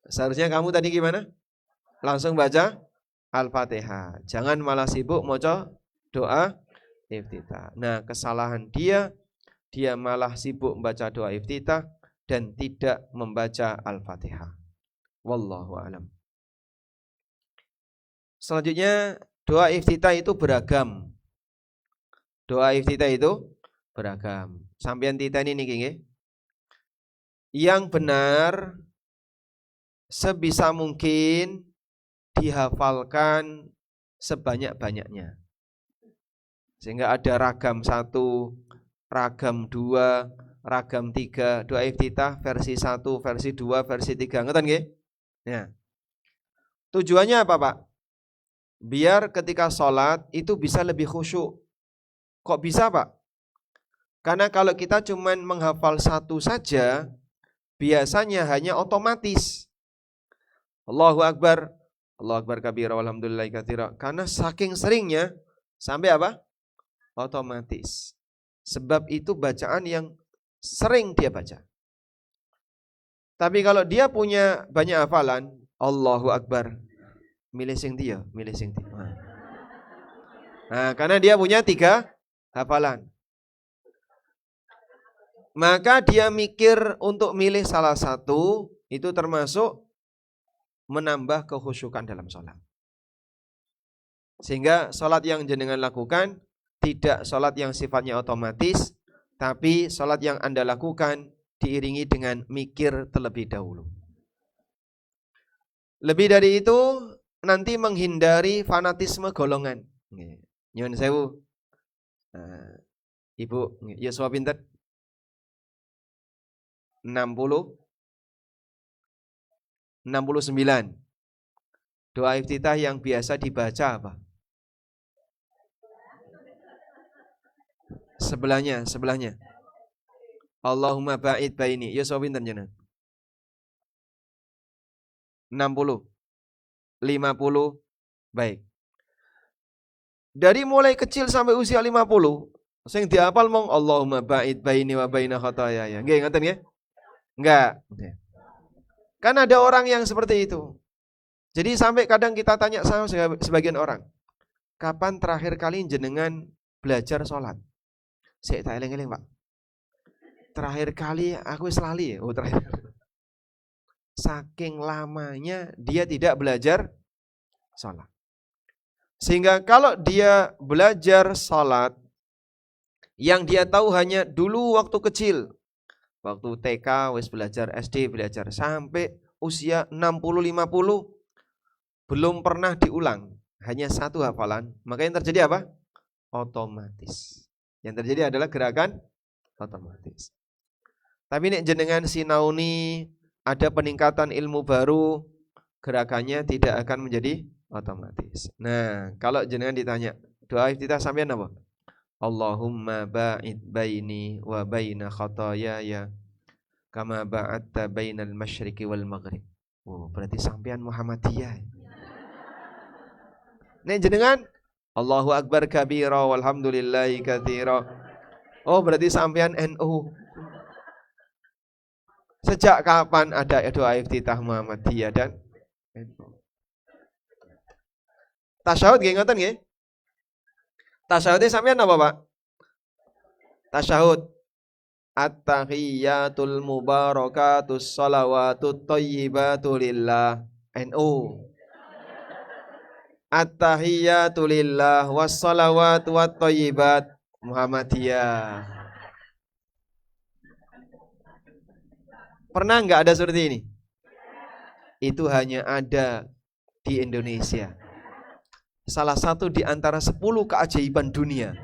Seharusnya kamu tadi gimana? Langsung baca Al-Fatihah. Jangan malah sibuk maca doa iftitah. Nah, kesalahan dia malah sibuk membaca doa iftitah dan tidak membaca Al-Fatihah. Wallahu a'lam. Selanjutnya, doa iftitah itu beragam. Doa iftitah itu beragam. Sampeyan titeni niki nggih. Yang benar sebisa mungkin dihafalkan sebanyak-banyaknya. Sehingga ada ragam 1, ragam 2, ragam 3, doa iftitah versi 1, versi 2, versi 3. Ngoten nggih? Ya. Tujuannya apa, Pak? Biar ketika sholat itu bisa lebih khusyuk. Kok bisa, Pak? Karena kalau kita cuma menghafal 1 saja, biasanya hanya otomatis. Allahu Akbar, Allahu Akbar kabira walhamdulillahi katsira. Karena saking seringnya sampai apa? Otomatis. Sebab itu bacaan yang sering dia baca. Tapi kalau dia punya banyak hafalan, Allahu Akbar, milih sing dia. Nah, karena dia punya 3 hafalan, maka dia mikir untuk milih salah satu, itu termasuk menambah kekhusyukan dalam sholat. Sehingga sholat yang jenengan lakukan tidak sholat yang sifatnya otomatis, tapi sholat yang Anda lakukan diiringi dengan mikir terlebih dahulu. Lebih dari itu, nanti menghindari fanatisme golongan. Nyuwun sewu. Ibu, yuswa pinten? 69. Doa iftitah yang biasa dibaca apa? Sebelahnya. Allahumma ba'id baini. Yuswa pinten jenengan? 60. 50. Baik. Dari mulai kecil sampai usia 50, sing dihafal mong Allahumma ba'id baini wa baina khotoyaya. Nggih, ngoten nggih? Enggak. Kan ada orang yang seperti itu. Jadi sampai kadang kita tanya sama sebagian orang, kapan terakhir kali jenengan belajar sholat? Saya tak eling-eling, Pak. Terakhir kali aku lali. Oh, terakhir. Saking lamanya dia tidak belajar sholat. Sehingga kalau dia belajar sholat, yang dia tahu hanya dulu waktu kecil. Waktu TK, wis belajar, SD belajar, sampai usia 60-50, belum pernah diulang. Hanya 1 hafalan. Maka yang terjadi apa? Otomatis. Yang terjadi adalah gerakan otomatis. Tapi nek jenengan sinauni, ada peningkatan ilmu baru, gerakannya tidak akan menjadi otomatis. Nah, kalau jenengan ditanya, doa iftitah sampean apa? Allahumma ba'id baini wa baina khataayaya kama ba'adta bainal masyriqi wal maghrib. Oh, berarti sampean Muhammadiyah. Nek jenengan Allahu akbar kabira walhamdulillahi katsira. Oh, berarti sampean NU. Sejak kapan ada doa iftitah Muhammadiyah dan NU? Tasyahud nggih ngoten nggih? Tasyahud sampean apa, Pak? Tasyahud. At-tahiyyatul mubarakatus shalawatut thayyibatu lillah. NU. At-tahiyyatu lillah wassalawatu wathayyibat Muhammadiyah. Pernah enggak ada seperti ini? Itu hanya ada di Indonesia. Salah satu di antara 10 keajaiban dunia.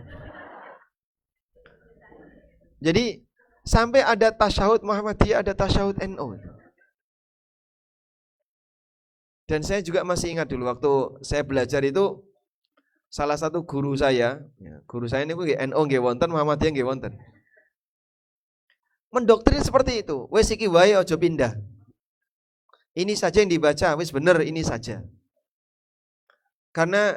Jadi sampai ada tasyahud Muhammadiyah, ada tasyahud NU. Dan saya juga masih ingat dulu waktu saya belajar itu, salah satu guru saya ini NU nggih wonten, Muhammadiyah nggih wonten. Mendoktrin seperti itu, wis iki wae aja pindah. Ini saja yang dibaca, wis bener ini saja. Karena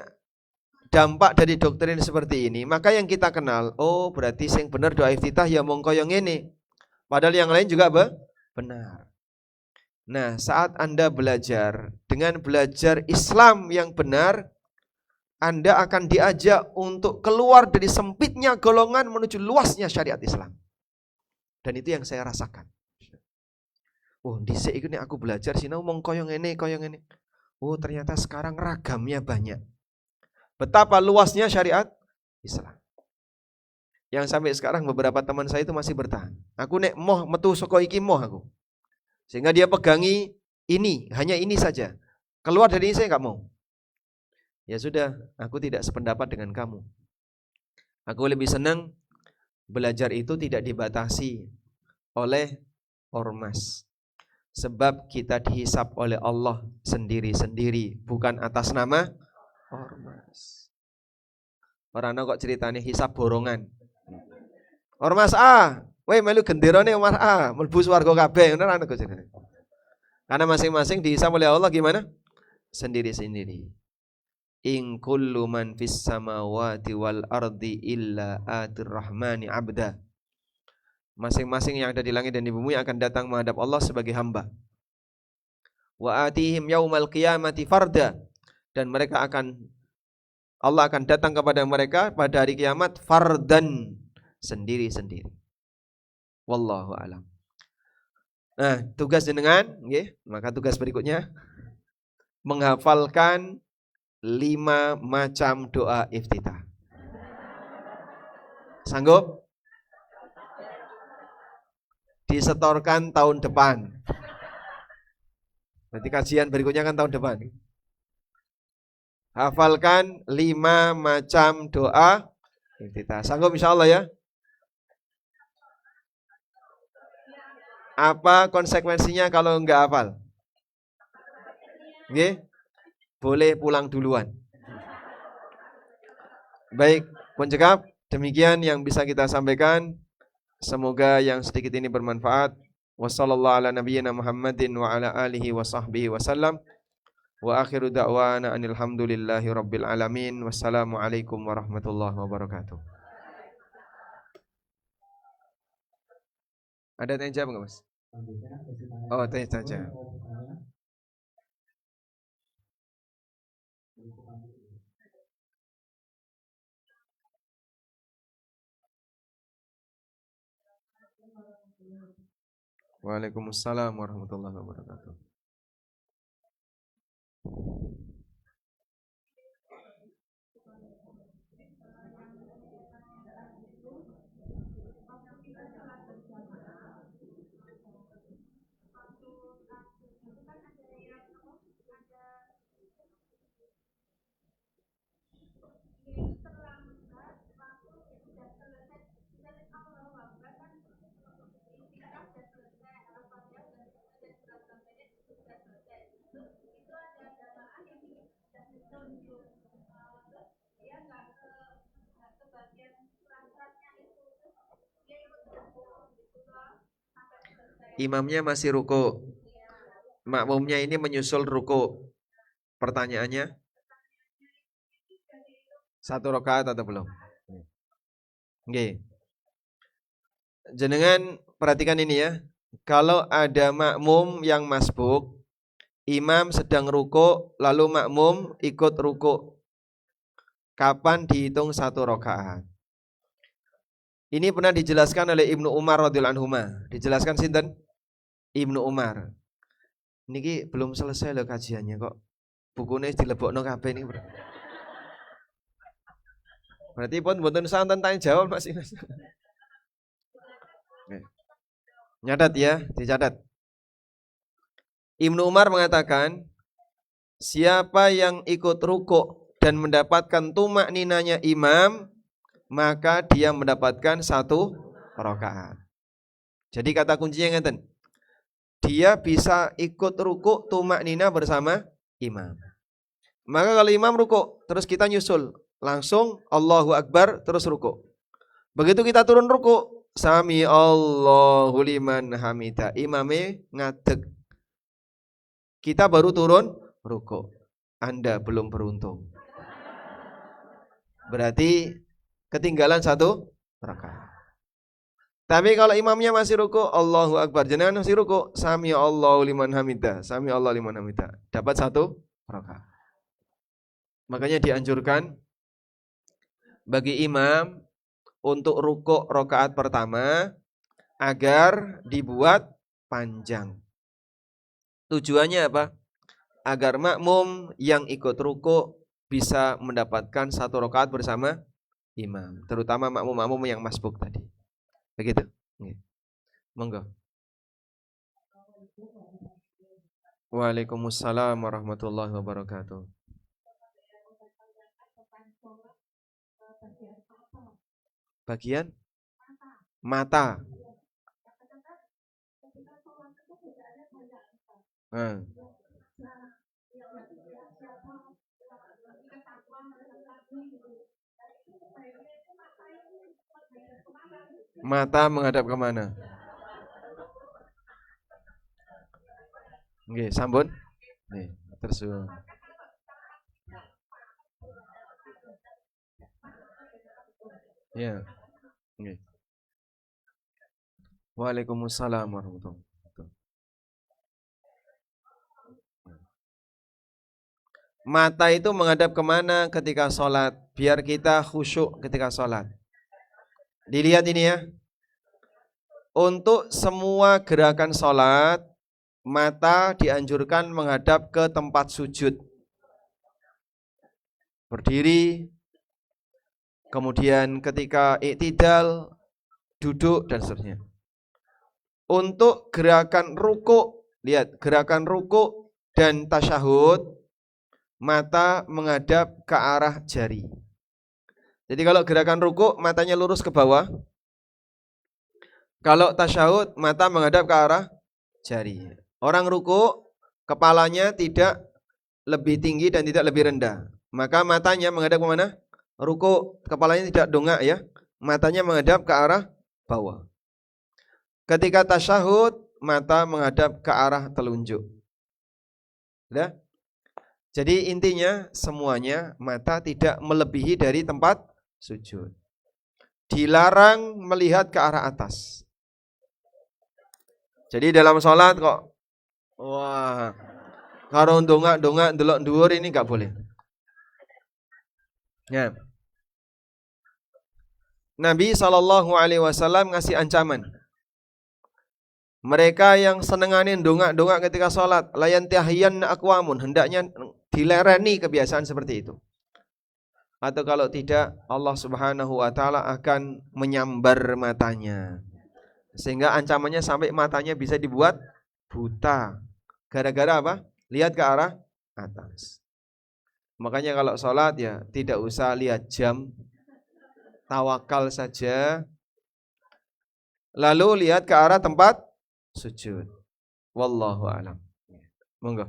dampak dari doktrin seperti ini, maka yang kita kenal, oh berarti sing bener doa iftitah ya mong koyo ngene. Padahal yang lain juga benar. Nah, saat Anda belajar, dengan belajar Islam yang benar, Anda akan diajak untuk keluar dari sempitnya golongan menuju luasnya syariat Islam. Dan itu yang saya rasakan. Oh, dhisik iku nek aku belajar sinau mong koyo ngene. Oh, ternyata sekarang ragamnya banyak. Betapa luasnya syariat Islam. Yang sampai sekarang beberapa teman saya itu masih bertahan. Aku nek moh metu saka iki moh aku. Sehingga dia pegangi ini, hanya ini saja. Keluar dari ini saya enggak mau. Ya sudah, aku tidak sependapat dengan kamu. Aku lebih senang belajar itu tidak dibatasi oleh ormas. Sebab kita dihisap oleh Allah sendiri-sendiri, bukan atas nama ormas. Orang kok ceritanya hisap borongan. Ormas A, weh melu genderane Ormas A, mlebu swarga kabeh, ngono ana kok jenenge. Karena masing-masing dihisap oleh Allah gimana? Sendiri-sendiri. In kullu man fis samawati wal ardi illa atir rahmani abda. Masing-masing yang ada di langit dan di bumi akan datang menghadap Allah sebagai hamba. Wa atihim yaumal qiyamati farda. Dan Allah akan datang kepada mereka pada hari kiamat fardan, sendiri-sendiri. Wallahu alam. Nah, tugas jenengan, nggih, maka tugas berikutnya menghafalkan 5 macam doa iftitah. Sanggup? Disetorkan tahun depan. Nanti kajian berikutnya kan tahun depan. Hafalkan 5 macam doa iftitah. Sanggup insyaallah ya? Apa konsekuensinya kalau enggak hafal? Nggih? Boleh pulang duluan. Baik, pencekap, demikian yang bisa kita sampaikan. Semoga yang sedikit ini bermanfaat. Wassallallahu ala nabiyyina Muhammadin wa ala alihi wa sahbihi wasallam. Wa akhiru da'wana anil hamdulillahi rabbil alamin. Wassalamualaikum warahmatullahi wabarakatuh. Ada tanya jawab enggak, Mas? Oh, tanya saja. Waalaikumsalam warahmatullahi wabarakatuh. Imamnya masih ruku, makmumnya ini menyusul ruku. Pertanyaannya, satu rakaat atau belum? Oke. Jenengan perhatikan ini ya. Kalau ada makmum yang masbuk, imam sedang ruku, lalu makmum ikut ruku, kapan dihitung satu rakaat? Ini pernah dijelaskan oleh Ibnu Umar radhiyallahu anhu. Dijelaskan sinten? Ibnu Umar. Niki belum selesai loh kajiannya kok. Bukunya dilebokno kabeh niki. Berarti pun mboten santen tanya jawab Mas. Nyadat ya, dicatat. Ibnu Umar mengatakan, siapa yang ikut rukuk dan mendapatkan tumak ninanya imam, maka dia mendapatkan satu rakaat. Jadi kata kuncinya ngeten. Dia bisa ikut rukuk tumak nina bersama imam. Maka kalau imam rukuk, terus kita nyusul, langsung Allahu Akbar terus rukuk. Begitu kita turun rukuk, sami Allahu liman hamida, imame ngadeg. Kita baru turun rukuk. Anda belum beruntung. Berarti ketinggalan satu rakaat. Tapi kalau imamnya masih ruku, Allahu Akbar, jenengan masih ruku, sami Allahu liman hamidah, sami Allah liman hamidah, dapat satu rakaat. Makanya dianjurkan bagi imam untuk ruku rakaat pertama agar dibuat panjang. Tujuannya apa? Agar makmum yang ikut ruku bisa mendapatkan satu rakaat bersama imam, terutama makmum-makmum yang masbuk tadi. Begitu? Monggo. Waalaikumsalam warahmatullahi wabarakatuh. Bagian mata. Mata menghadap kemana? Oke, sambun. Nih, terus. Ya. Oke. Waalaikumsalam warahmatullahi wabarakatuh. Mata itu menghadap kemana ketika sholat? Biar kita khusyuk ketika sholat. Dilihat ini ya. Untuk semua gerakan sholat, mata dianjurkan menghadap ke tempat sujud. Berdiri, kemudian ketika i'tidal, duduk dan seterusnya. Untuk gerakan ruku, lihat gerakan ruku dan tasyahud, mata menghadap ke arah jari. Jadi kalau gerakan ruku, matanya lurus ke bawah. Kalau tasyahud, mata menghadap ke arah jari. Orang ruku, kepalanya tidak lebih tinggi dan tidak lebih rendah. Maka matanya menghadap ke mana? Ruku, kepalanya tidak dongak ya. Matanya menghadap ke arah bawah. Ketika tasyahud, mata menghadap ke arah telunjuk. Sudah? Jadi intinya semuanya mata tidak melebihi dari tempat sujud. Dilarang melihat ke arah atas. Jadi dalam sholat kok, wah, kalau dongak delok dhuwur ini nggak boleh. Ya. Nabi SAW ngasih ancaman. Mereka yang senenganin dongak ketika sholat, layan tiahiyan akwamun, hendaknya dilereni kebiasaan seperti itu. Atau kalau tidak, Allah Subhanahu wa taala akan menyambar matanya. Sehingga ancamannya sampai matanya bisa dibuat buta. Gara-gara apa? Lihat ke arah atas. Makanya kalau sholat ya tidak usah lihat jam, tawakal saja. Lalu lihat ke arah tempat sujud. Wallahu a'lam. Monggo.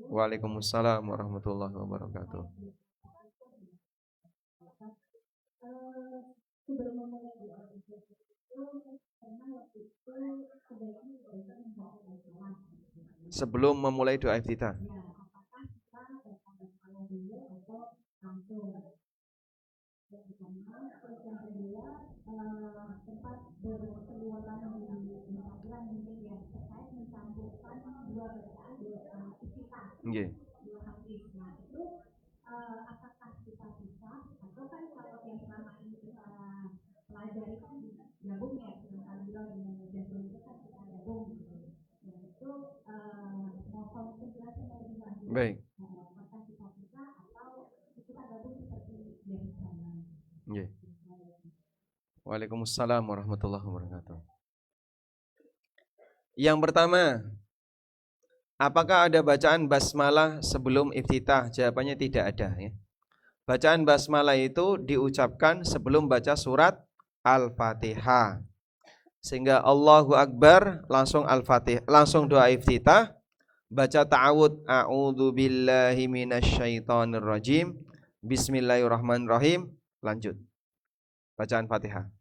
Waalaikumsalam warahmatullahi wabarakatuh. Sebelum memulai doa iftitah. Nggih. Apakah kita bisa atau kan kalau yang selama ini kita pelajari kan gabung ya dengan dengan jadwal itu kan kita gabung nah itu mohon penjelasan dari lebih baik. Apakah kita bisa atau kita gabung seperti biasanya. Nggih. Waalaikumsalam warahmatullahi wabarakatuh. Yang pertama, apakah ada bacaan basmalah sebelum iftitah? Jawabannya tidak ada ya. Bacaan basmalah itu diucapkan sebelum baca surat Al-Fatihah. Sehingga Allahu Akbar langsung Al-Fatihah, langsung doa iftitah, baca ta'awudz, a'udzu billahi minasyaitonir rajim, bismillahirrahmanirrahim, lanjut bacaan Fatihah.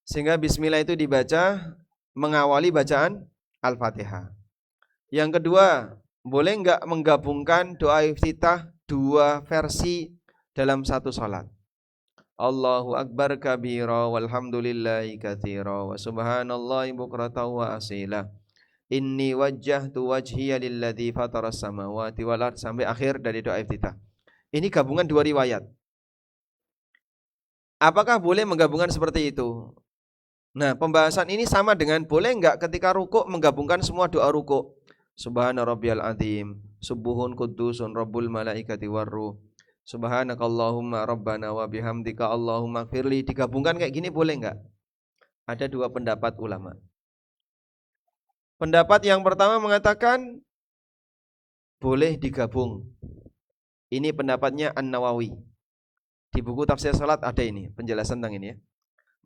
Sehingga bismillah itu dibaca mengawali bacaan Al-Fatihah. Yang kedua, boleh enggak menggabungkan doa iftitah dua versi dalam satu salat? Allahu Akbar kabira walhamdulillahi katsira wa subhanallahi bukratan wa asila. Inni wajjahtu wajhiya lilladzi fataras samawati wal ardh sampai akhir dari doa iftitah. Ini gabungan dua riwayat. Apakah boleh menggabungkan seperti itu? Nah, pembahasan ini sama dengan boleh enggak ketika rukuk menggabungkan semua doa rukuk. Subhana rabbiyal azim, subuhun qudusun rabbul malaikati warruh. Subhanakallahumma rabbana wa bihamdika Allahumma gfirli, digabungkan kayak gini boleh enggak? Ada dua pendapat ulama. Pendapat yang pertama mengatakan boleh digabung. Ini pendapatnya An-Nawawi. Di buku tafsir salat ada ini, penjelasan tentang ini ya.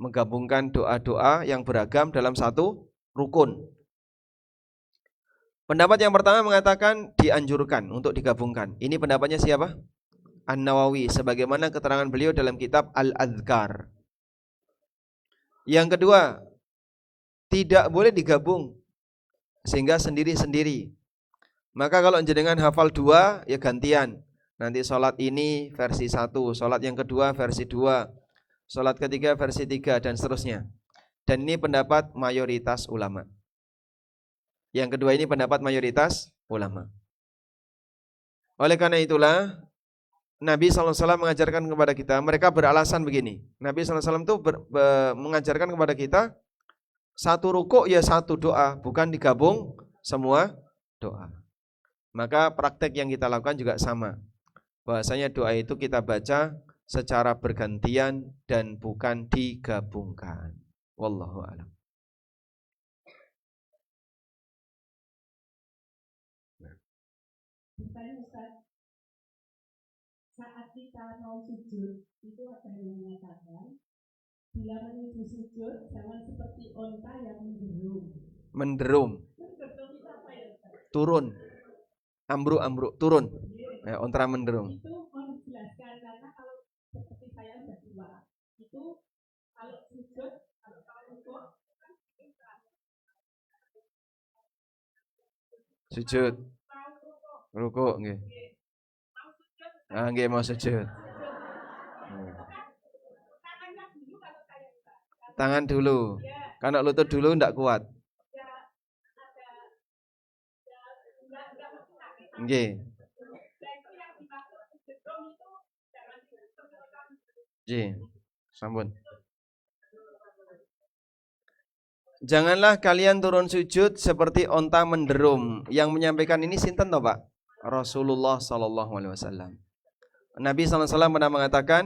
Menggabungkan doa-doa yang beragam dalam satu rukun. Pendapat yang pertama mengatakan dianjurkan untuk digabungkan. Ini pendapatnya siapa? An-Nawawi, sebagaimana keterangan beliau dalam kitab Al-Adhkar. Yang kedua, tidak boleh digabung sehingga sendiri-sendiri. Maka kalau jenengan hafal dua, ya gantian. Nanti sholat ini versi 1, sholat yang kedua versi 2, sholat ketiga versi 3, dan seterusnya. Dan ini pendapat mayoritas ulama. Yang kedua ini pendapat mayoritas ulama. Oleh karena itulah Nabi SAW mengajarkan kepada kita, mereka beralasan begini. Nabi SAW itu mengajarkan kepada kita, satu rukuk ya satu doa, bukan digabung semua doa. Maka praktek yang kita lakukan juga sama. Bahwasanya doa itu kita baca secara bergantian dan bukan digabungkan. Wallahu a'lam. Saat kita mau sujud, itu ada yang mengatakan, bila menuju sujud, jangan seperti onta yang menderum. Menderum. Turun. Ambruk, turun. Onta menderum. Itu mau dijelaskan, karena kalau seperti saya sudah tua, itu kalau sujud, kalau rukuk, sujud. Rukuk, nggih. Nggih mau sujud. Tangan dulu. Karena lutut dulu enggak kuat. Nggih. Nggih. Sampun. Janganlah kalian turun sujud seperti onta menderum. Yang menyampaikan ini sinten toh, Pak? Rasulullah sallallahu alaihi wasallam. Nabi sallallahu alaihi wasallam pernah mengatakan,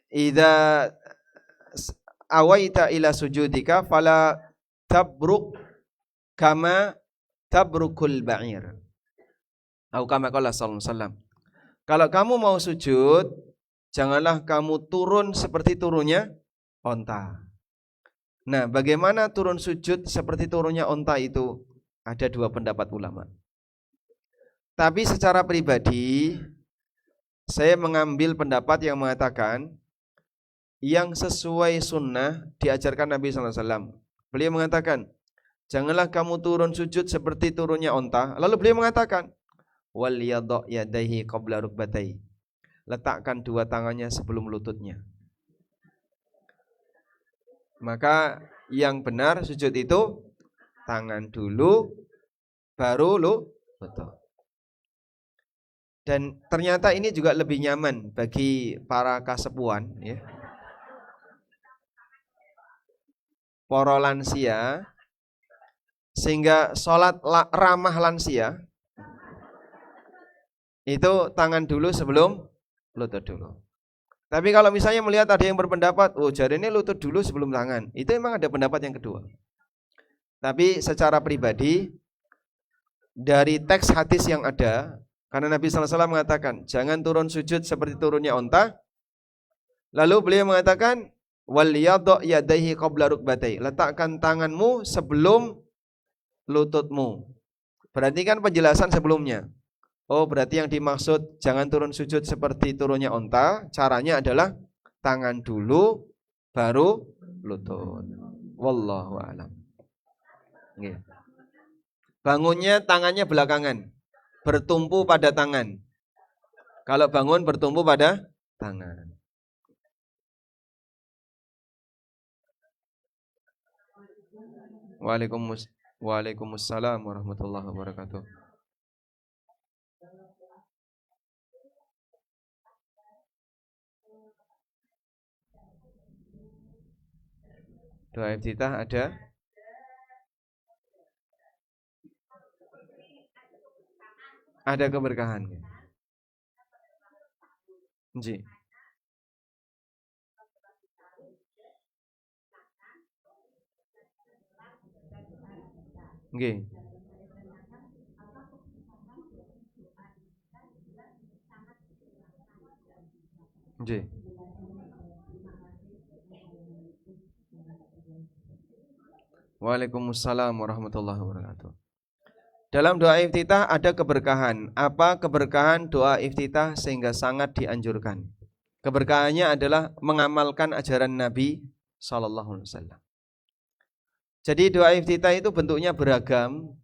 "Idza awaita ila sujudika fala tabruk kama tabrukul ba'ir." Atau kama qala sallallahu alaihi wasallam. Kalau kamu mau sujud, janganlah kamu turun seperti turunnya onta. Nah, bagaimana turun sujud seperti turunnya onta itu? Ada dua pendapat ulama. Tapi secara pribadi saya mengambil pendapat yang mengatakan yang sesuai sunnah diajarkan Nabi SAW. Beliau mengatakan, janganlah kamu turun sujud seperti turunnya onta. Lalu beliau mengatakan, wal yadha' yadaihi qabla rukbatai. Letakkan dua tangannya sebelum lututnya. Maka yang benar sujud itu tangan dulu baru lutut. Dan ternyata ini juga lebih nyaman bagi para kasepuan, ya. Para lansia, sehingga sholat ramah lansia itu tangan dulu sebelum lutut dulu. Tapi kalau misalnya melihat ada yang berpendapat, oh jadi ini lutut dulu sebelum tangan, itu memang ada pendapat yang kedua. Tapi secara pribadi dari teks hadis yang ada, karena Nabi SAW mengatakan, jangan turun sujud seperti turunnya onta. Lalu beliau mengatakan, wal yadha' yadaihi qabla rukbatai. Letakkan tanganmu sebelum lututmu. Berarti kan penjelasan sebelumnya. Oh, berarti yang dimaksud jangan turun sujud seperti turunnya onta. Caranya adalah tangan dulu, baru lutut. Wallahu a'lam. Okay. Bangunnya tangannya belakangan, bertumpu pada tangan. Kalau bangun bertumpu pada tangan. Waalaikumsalam warahmatullahi wabarakatuh. Doa iftitah ada? Ada keberkahan. Nggih. Nggih. Nggih. Waalaikumsalam warahmatullahi wabarakatuh. Dalam doa iftitah ada keberkahan. Apa keberkahan doa iftitah sehingga sangat dianjurkan? Keberkahannya adalah mengamalkan ajaran Nabi SAW. Jadi doa iftitah itu bentuknya beragam.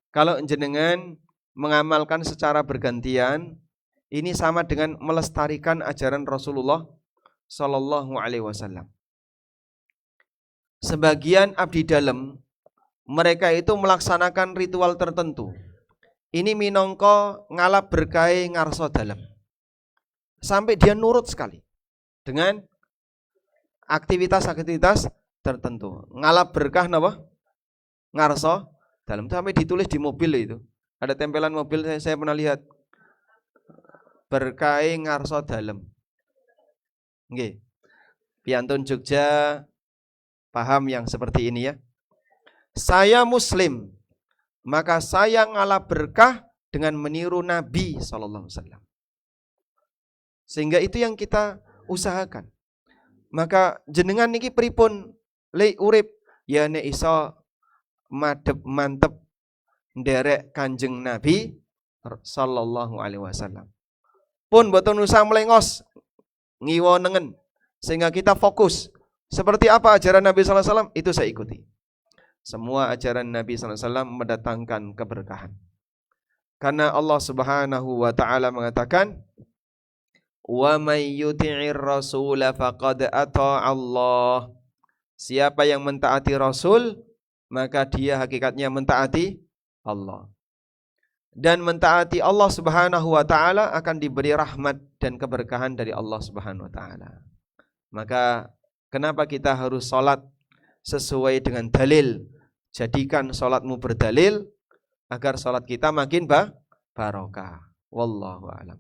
Kalau jenengan mengamalkan secara bergantian, ini sama dengan melestarikan ajaran Rasulullah SAW. Sebagian abdi dalam mereka itu melaksanakan ritual tertentu. Ini minangka ngalap berkahe ngarsa dalam. Sampai dia nurut sekali dengan aktivitas-aktivitas tertentu. Ngalap berkah napa? Ngarsa dalam. Sampai ditulis di mobil itu. Ada tempelan mobil saya pernah lihat. Berkahe ngarsa dalam. Nggih. Piantun Jogja paham yang seperti ini ya. Saya muslim, maka saya ngalap berkah dengan meniru Nabi SAW. Sehingga itu yang kita usahakan. Maka jenengan niki pripun le urip ya nek iso madhep mantep nderek Kanjeng Nabi sallallahu alaihi wasallam. Pun boten usah melengos ngiwonengen sehingga kita fokus. Seperti apa ajaran Nabi sallallahu alaihi wasallam itu saya ikuti. Semua ajaran Nabi sallallahu alaihi wasallam mendatangkan keberkahan. Karena Allah Subhanahu wa taala mengatakan, "Wa may yuti'ir rasul faqad ata'a Allah." Siapa yang mentaati Rasul, maka dia hakikatnya mentaati Allah. Dan mentaati Allah Subhanahu wa taala akan diberi rahmat dan keberkahan dari Allah Subhanahu wa taala. Maka kenapa kita harus salat sesuai dengan dalil? Jadikan salatmu berdalil agar salat kita makin barokah. Wallahu a'lam.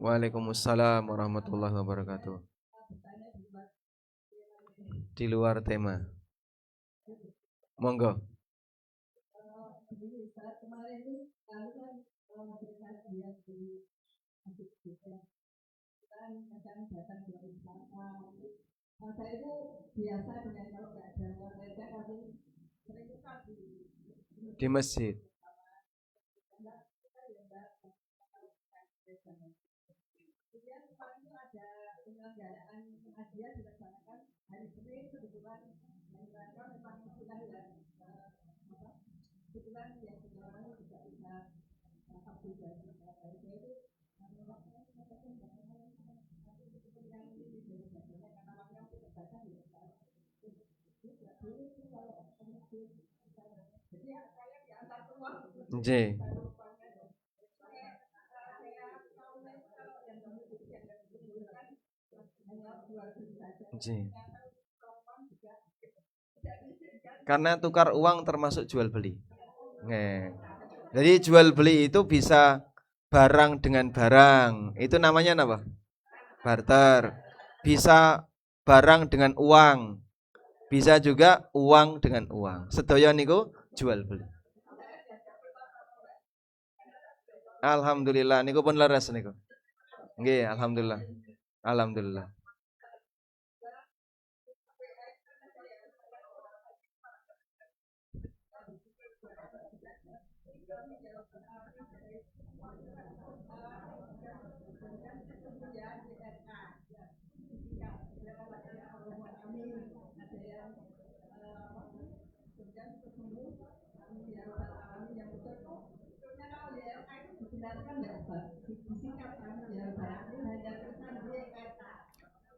Waalaikumsalam warahmatullahi wabarakatuh. Di luar tema. Monggo. Di masjid. Nggih. Nggih. Karena tukar uang termasuk jual beli. Nggih. Jadi jual beli itu bisa barang dengan barang. Itu namanya apa? Barter. Bisa barang dengan uang. Bisa juga uang dengan uang. Sedaya niku jual beli. Alhamdulillah niku pun leres niku. Nggih, alhamdulillah. Alhamdulillah.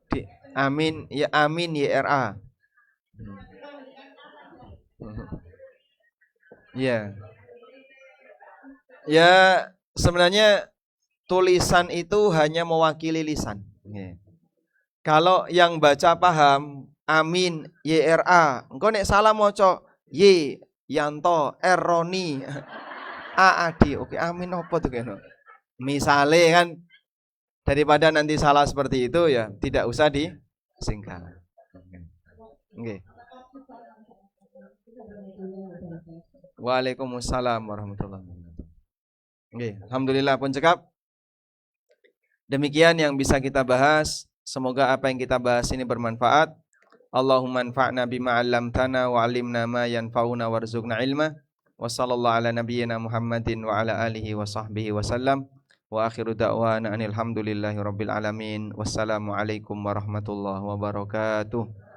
Di, amin YRA. Ya. Ya, sebenarnya tulisan itu hanya mewakili lisan. Kalau yang baca paham, amin YRA. Engko nek salah maca Y Yanto R Roni A Adi. Oke, amin apa tuh kene? Misale kan daripada nanti salah seperti itu ya tidak usah disingkat. Nggih. Waalaikumsalam warahmatullahi wabarakatuh. Nggih, alhamdulillah pun cekap. Demikian yang bisa kita bahas. Semoga apa yang kita bahas ini bermanfaat. Allahumma anfa'na bima 'allamtana wa 'allimna ma yanfa'una warzuqna ilma. Wa sallallahu ala nabiyyina Muhammadin wa ala alihi wa sahbihi wa sallam. Wa akhiru da'wana anil hamdulillahi rabbil alamin. Wassalamu alaikum warahmatullahi wabarakatuh.